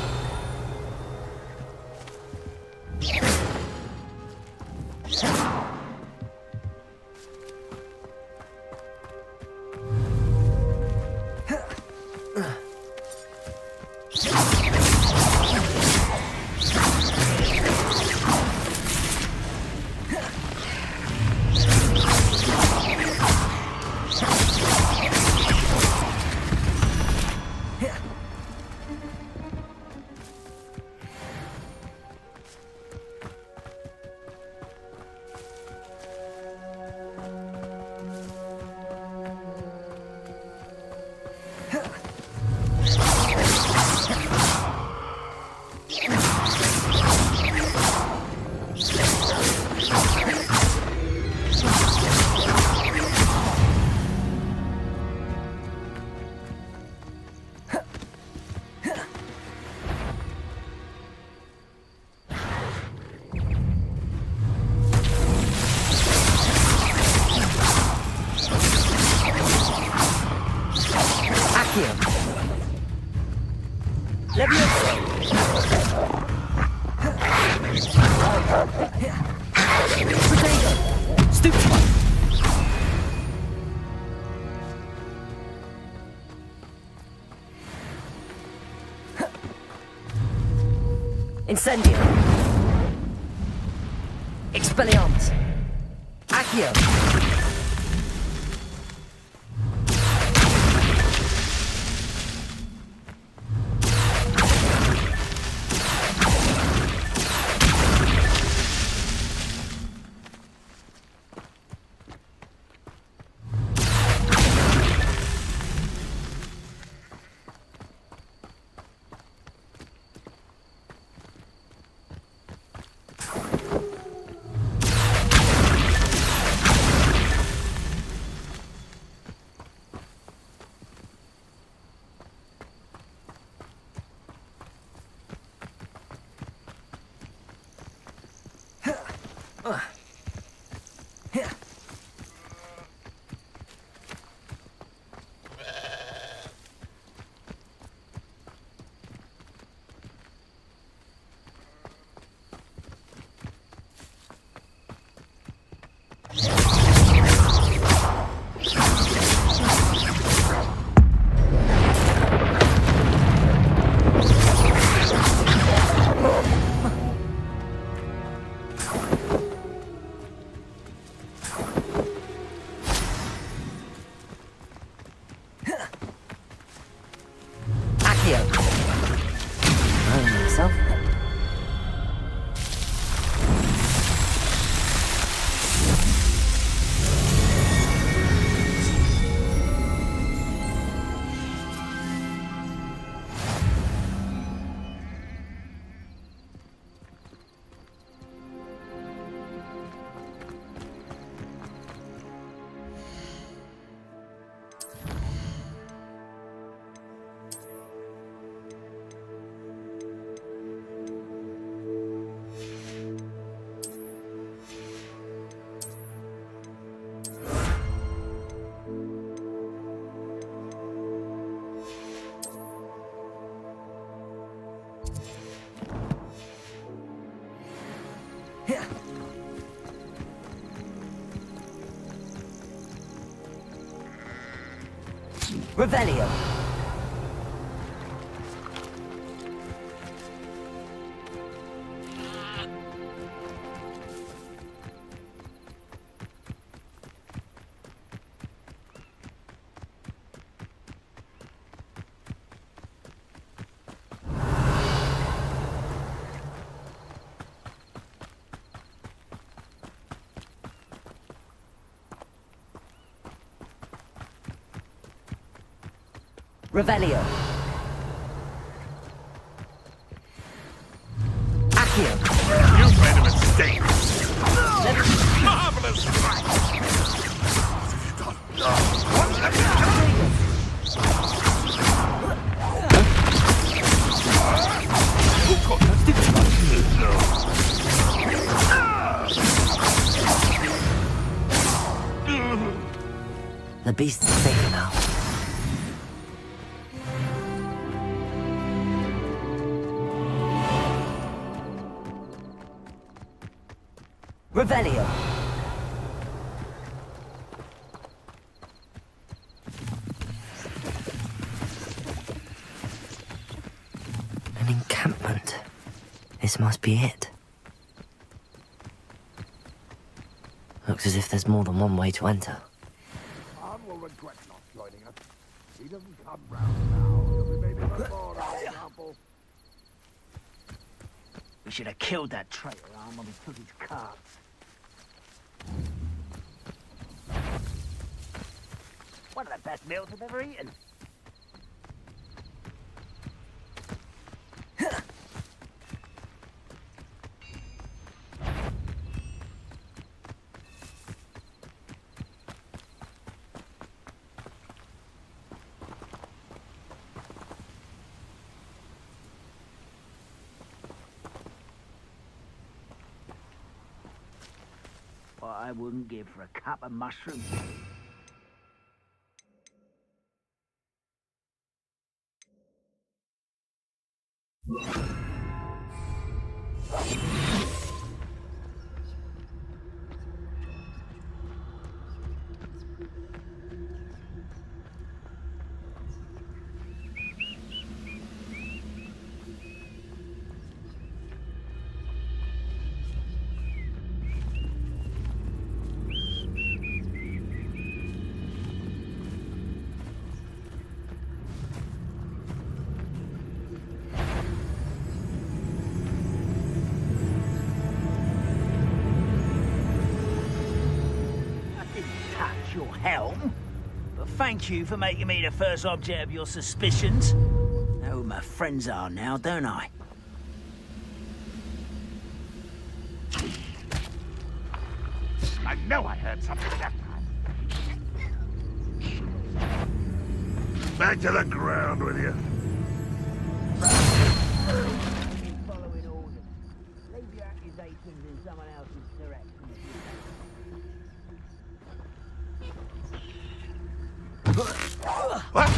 S23: Incendio! Expelliarmus! Accio!
S1: Revelio. Revelio. Accio.
S8: You've made a mistake. Marvelous strike. What have you done?
S1: The beast is safe now. Revelio. An encampment. This must be it. Looks as if there's more than one way to enter.
S11: Khan will regret not joining us. He doesn't come round now. He'll be maybe one more example.
S12: We should have killed that traitor arm when we took his carts. One of the best meals I've ever eaten. What I wouldn't give for a cup of mushrooms. Your helm, but thank you for making me the first object of your suspicions. Know who my friends are now, don't I?
S11: I know I heard something that time. Back to the ground with you.
S12: Following orders. Leave your accusations in someone else's direction.
S11: What?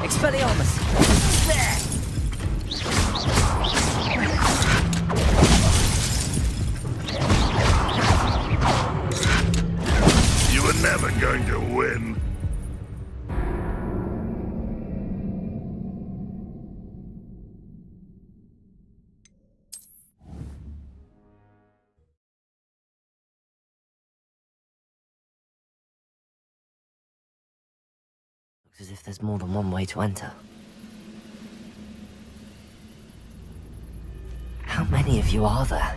S1: Expelliarmus!
S11: You were never going to win.
S1: Looks as if there's more than one way to enter. How many of you are there?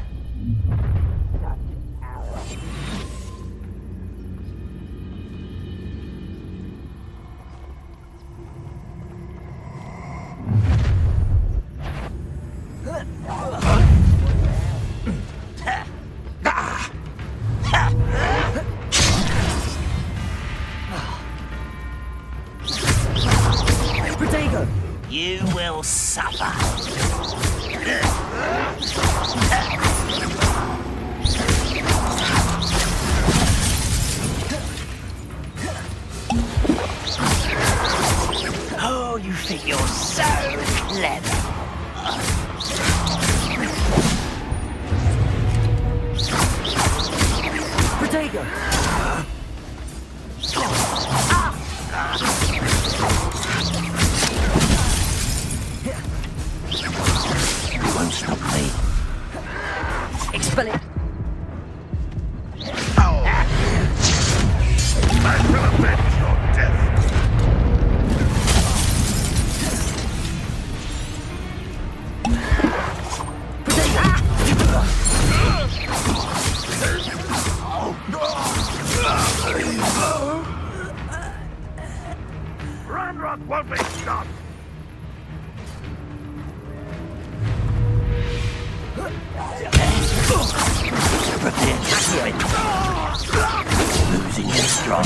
S12: You will suffer. Oh, you think you're so clever.
S1: Protego!
S12: You won't stop me.
S1: Expel it!
S8: I will avenge your death. Ranrock won't be stopped.
S12: Prepare to sprint. Losing your stride.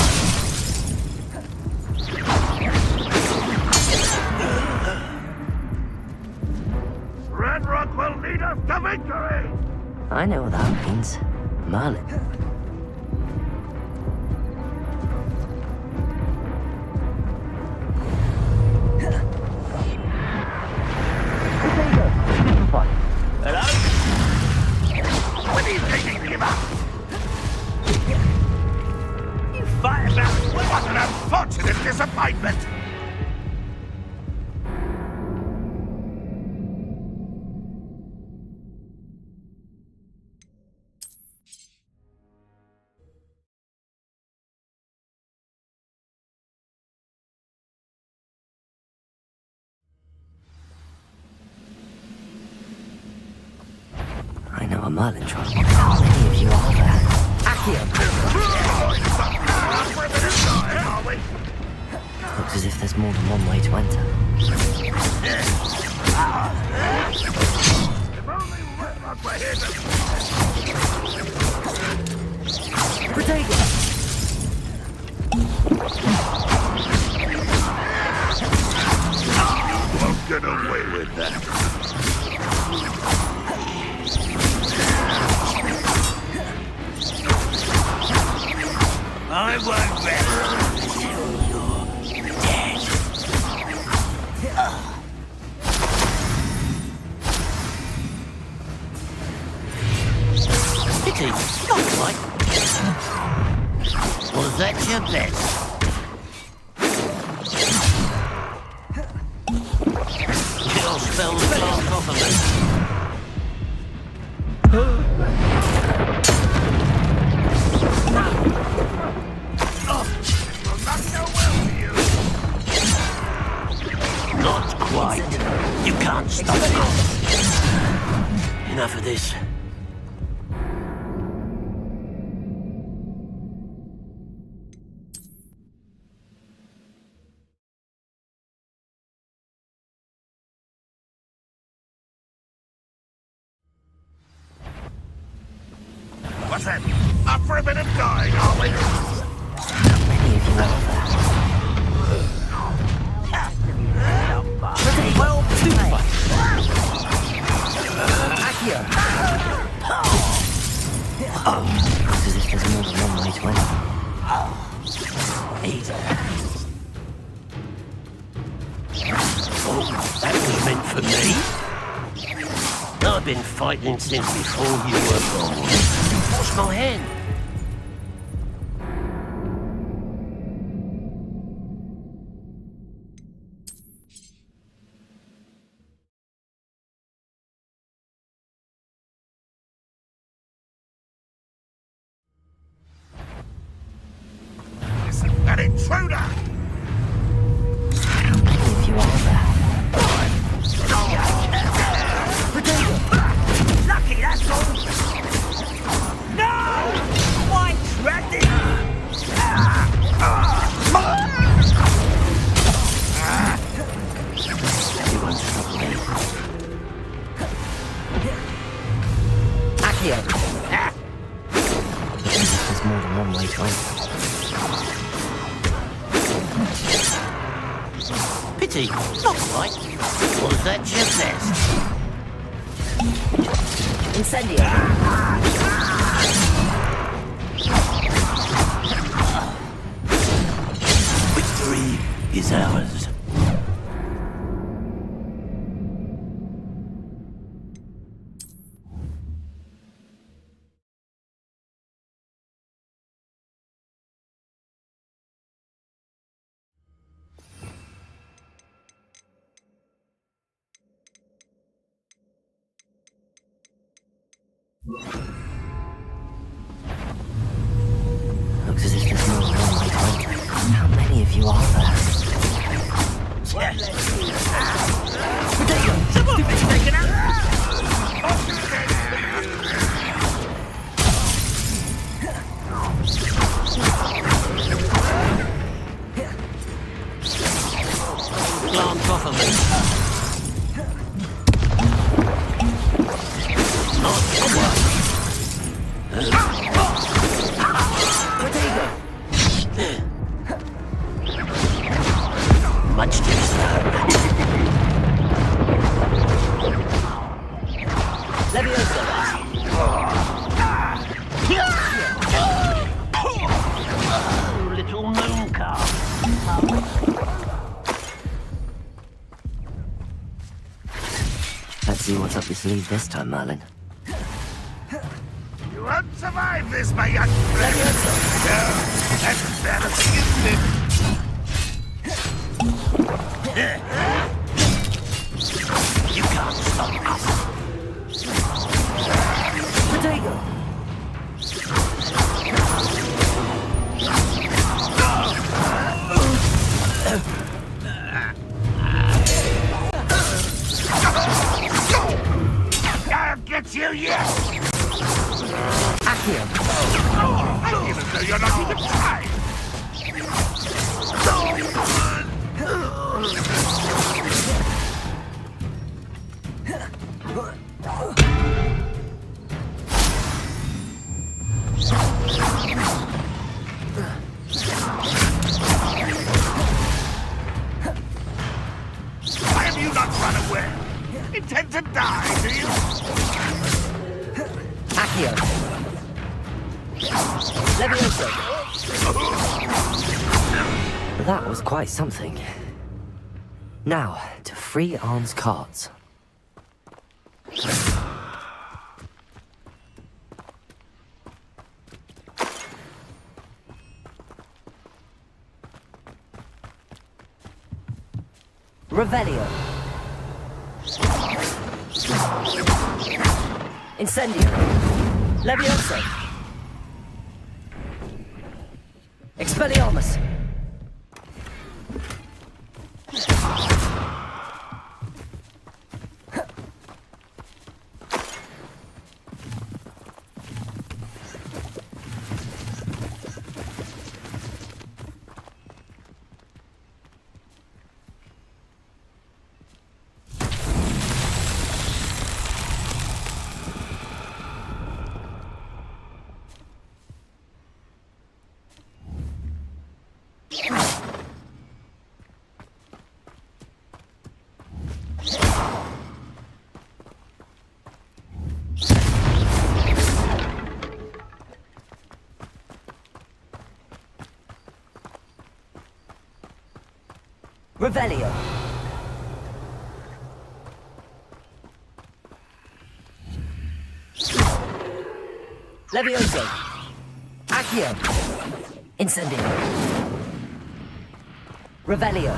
S8: Ranrock will lead us to victory.
S1: I know what that means. Merlin.
S12: Hello? When are you taking to give up? You fight about
S8: What an unfortunate disappointment.
S1: I know a Merlin troll. How many of you are there? Looks as if there's more than one way to enter.
S8: You won't get away with that.
S12: I won't rest until you're dead. Pity, not quite. Was that your best? You'll spell the glass properly. Not quite. You can't stop it. Enough of this.
S8: What's that? Up for a bit of dying, are we?
S1: Many of you are there.
S12: Well,
S1: Looks as if there's more than one way to enter.
S12: Easy. Oh, that was meant for me. I've been fighting since before you were born. What's my hand?
S8: An intruder!
S1: How many of you are there? Accio! There's more than one way to enter.
S11: Pity, not quite. Was that your best?
S1: Incendio!
S11: Victory is ours.
S1: Looks as if there's more than one way to enter. How many of you are there?
S11: Glance off of me. Much too slow.
S1: Leviosa!
S11: Little moon calf.
S1: Let's see what's up your sleeve this time, Merlin.
S8: You won't survive this, my young friend. That's embarrassing, isn't it?
S11: You can't stop us.
S1: Protego!
S8: I'll get you yet!
S1: Accio!
S8: I feel as though you're not even trying! Why have you not run away? Intend to die, do you?
S1: Accio! Leviosa! That was quite something. Now, to free Arn's cards. Revelio. Incendio. Leviosa. Expelliarmus. Revelio. Levioso. Accio. Incendio. Revelio.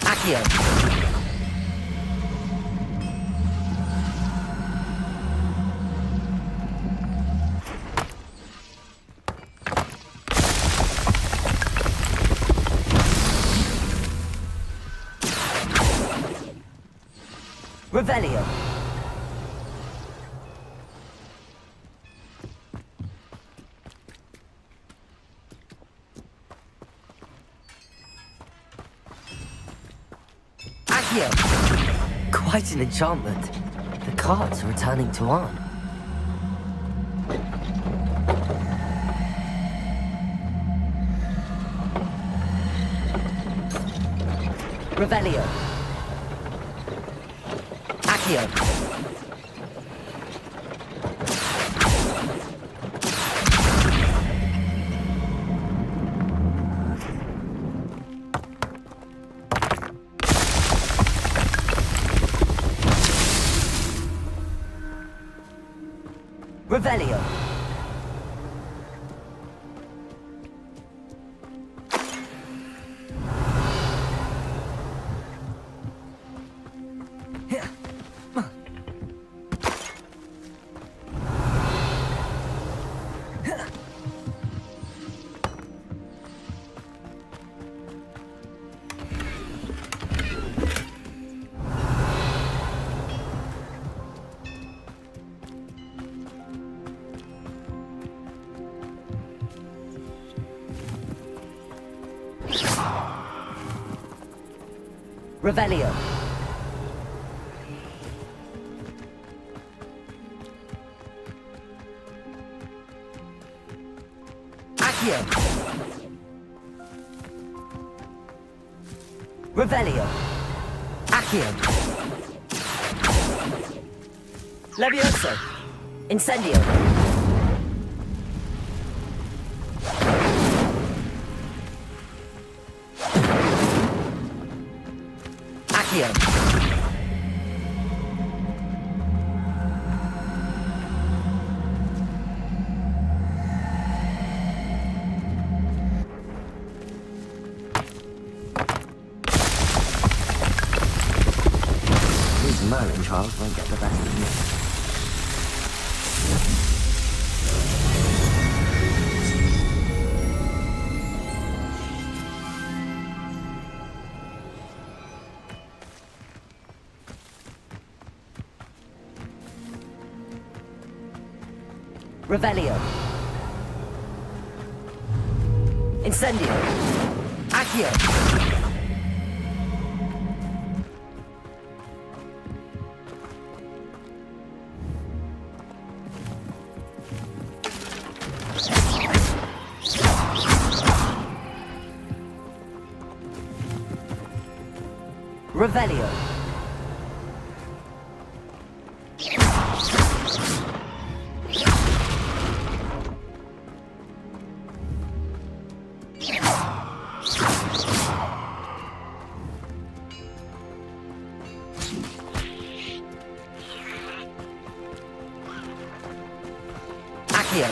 S1: Accio. Revelio. Accio! Quite an enchantment. The cards are returning to Arn. Revelio. Accio. Revelio. Revelio. Accio. Revelio. Accio. Levioso. Incendio. Accio. These Merlin trials won't get the best of me. Revelio. Incendio. Accio. Revelio. Accio.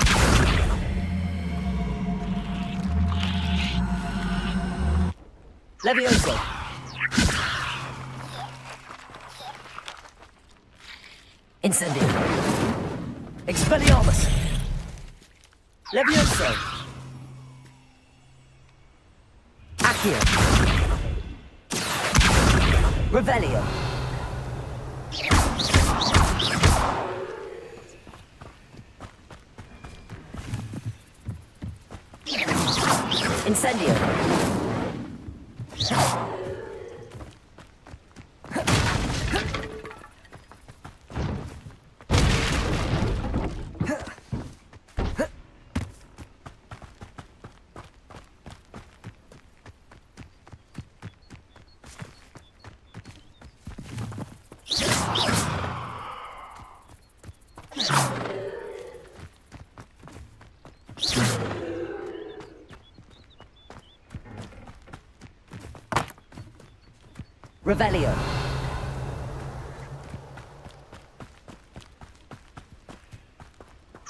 S1: Levioso. Incendio. Expelliarmus. Levioso. Accio. Revelio. Incendio. Revelio.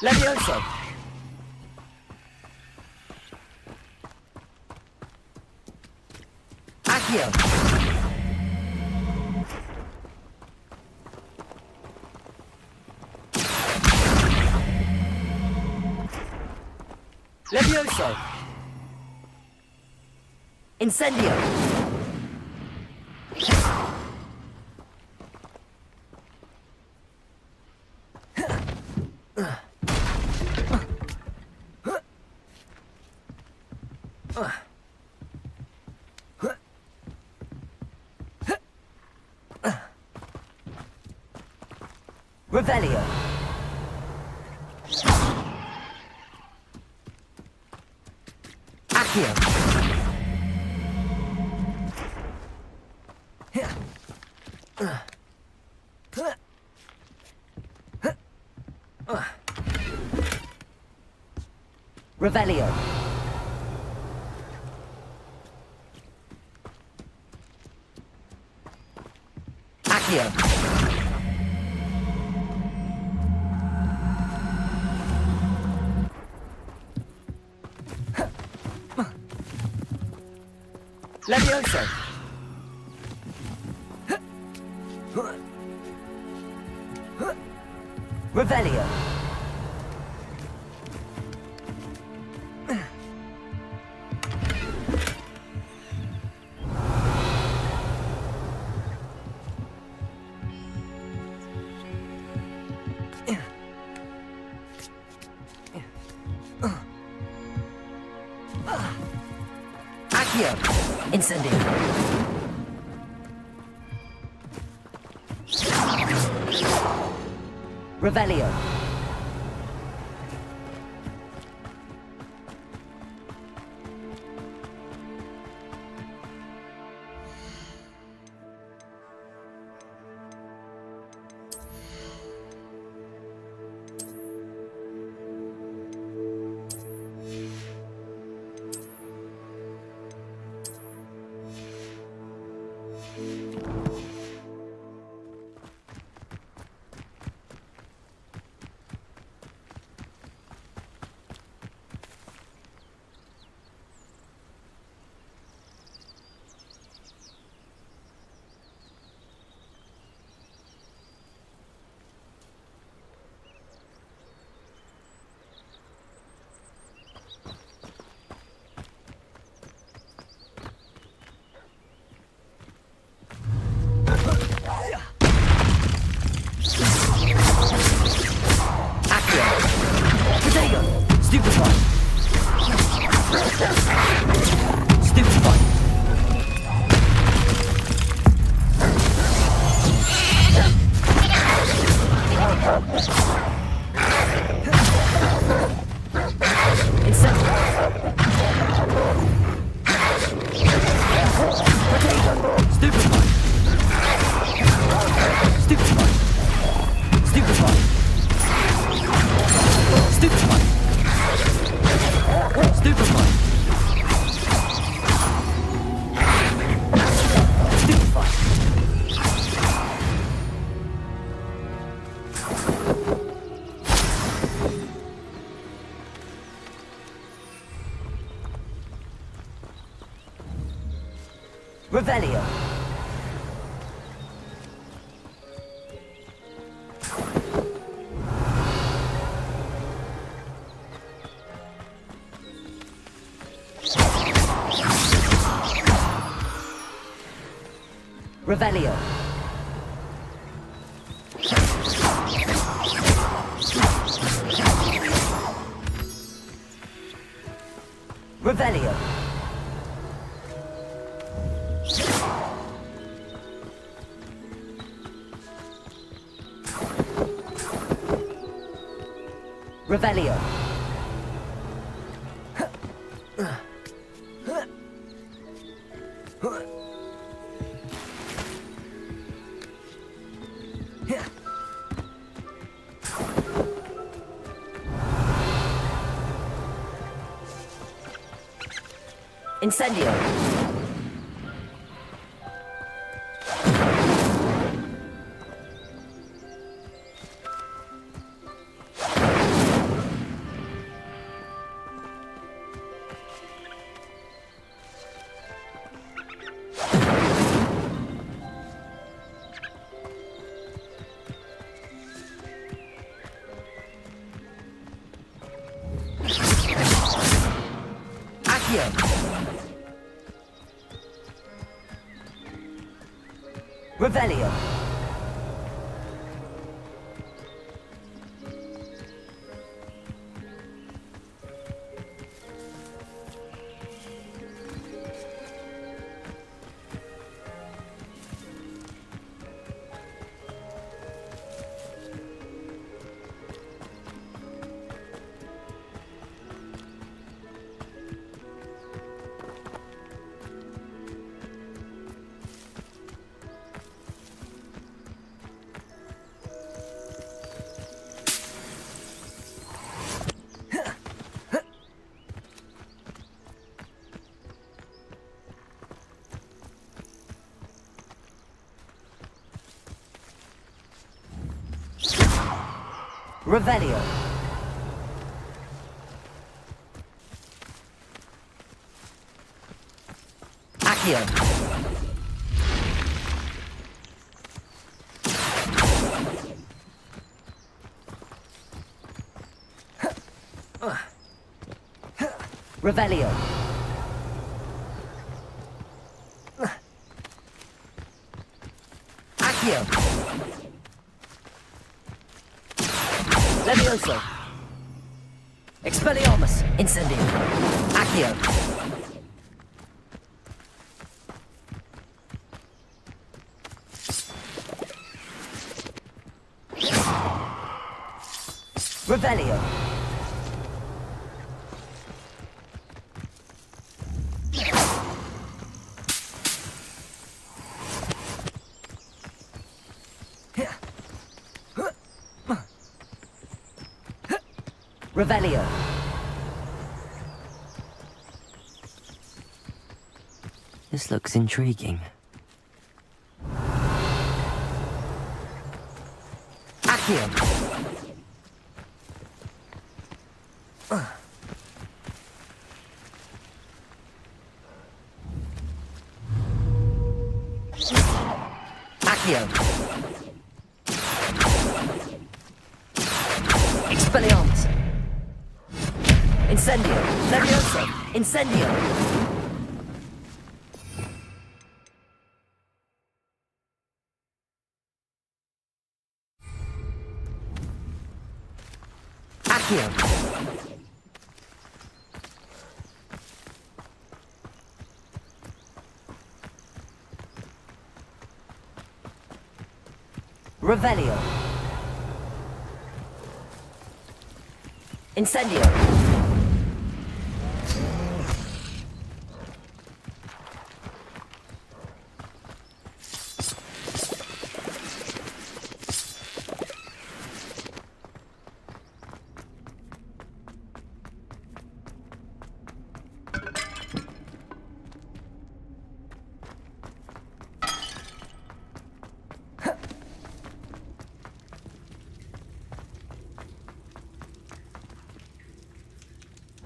S1: Levioso. Accio. Levioso. Incendio. Revelio. Accio. Revelio. Accio. Levioso. Revelio. Accio. Incendio. Revelio. Revelio. Revelio. Revelio. Revelio. Incendio. Revelio. Revelio. Accio. Revelio. Accio. Levioso. Expelliarmus. Incendio. Accio. Revelio. Revelio. This looks intriguing. Accio. Accio. Expelliarmus. Incendio. Levioso. Incendio. Accio. Revelio. Incendio.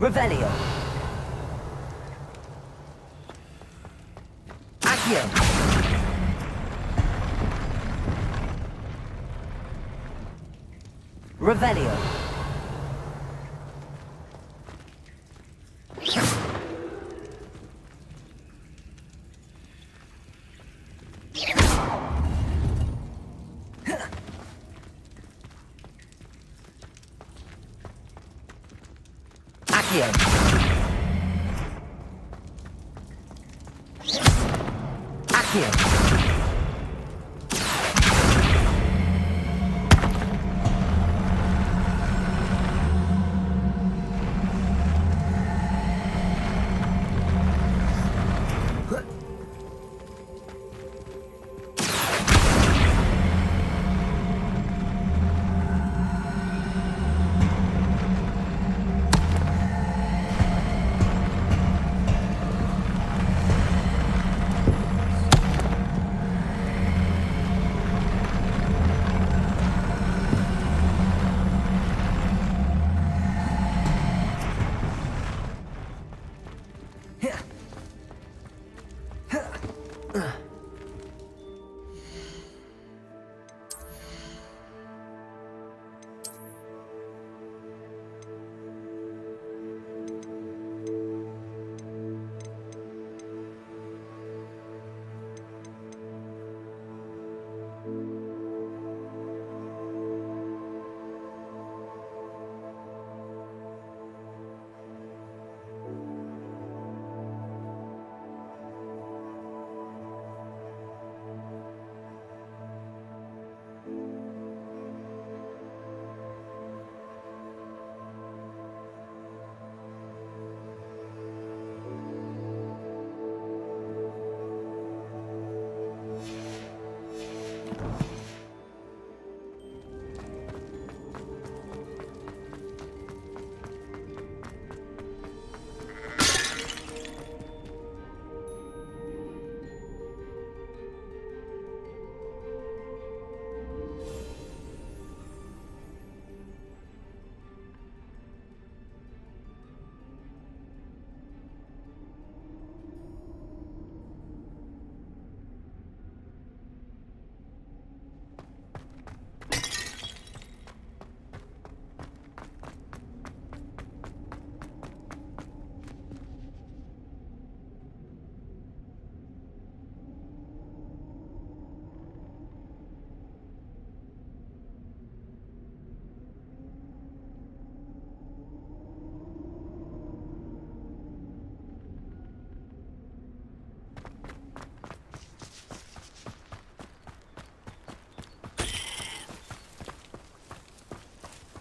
S1: Revelio. Accio. Revelio. Accio. Accio.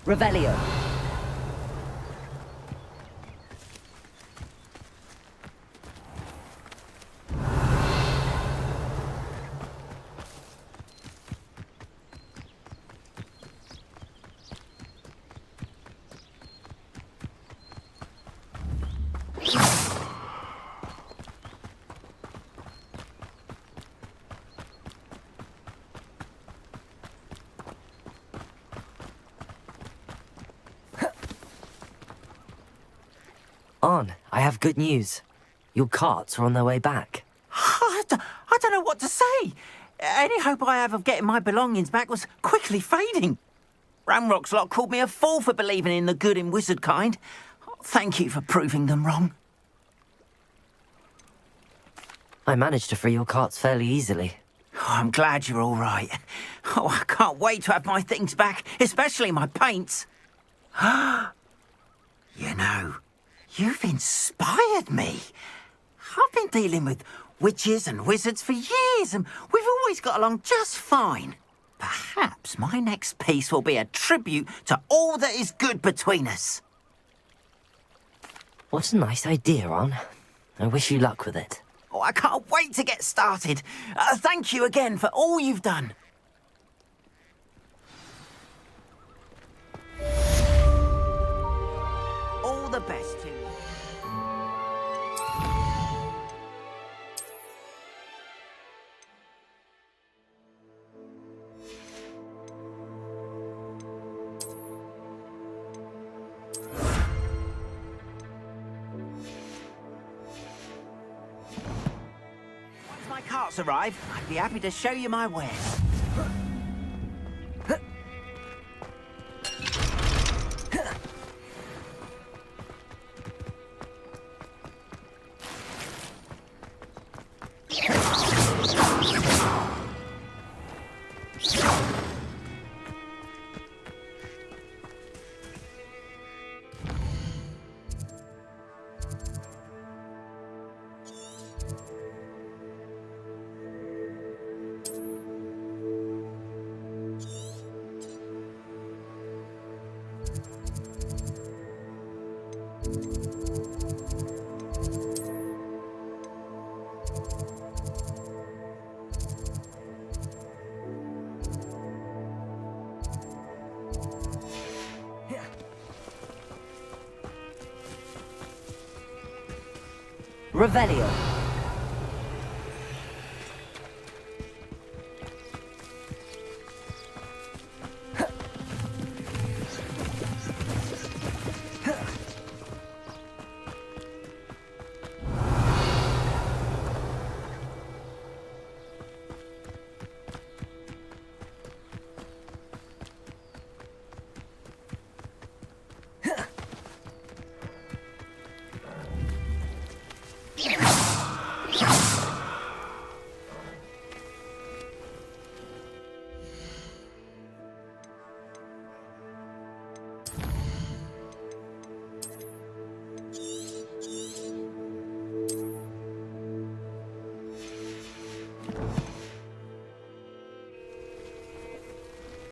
S1: Revelio. On, I have good news. Your carts are on their way back.
S4: I don't know what to say. Any hope I have of getting my belongings back was quickly fading. Ramrock's lot called me a fool for believing in the good in wizard kind. Thank you for proving them wrong.
S1: I managed to free your carts fairly easily.
S4: Oh, I'm glad you're all right. Oh, I can't wait to have my things back, especially my paints. You know, you've inspired me. I've been dealing with witches and wizards for years, and we've always got along just fine. Perhaps my next piece will be a tribute to all that is good between us.
S1: What a nice idea, On. I wish you luck with it.
S4: Oh, I can't wait to get started. Thank you again for all you've done. All the best to you. Once my carts arrive, I'd be happy to show you my wares.
S1: Revelio.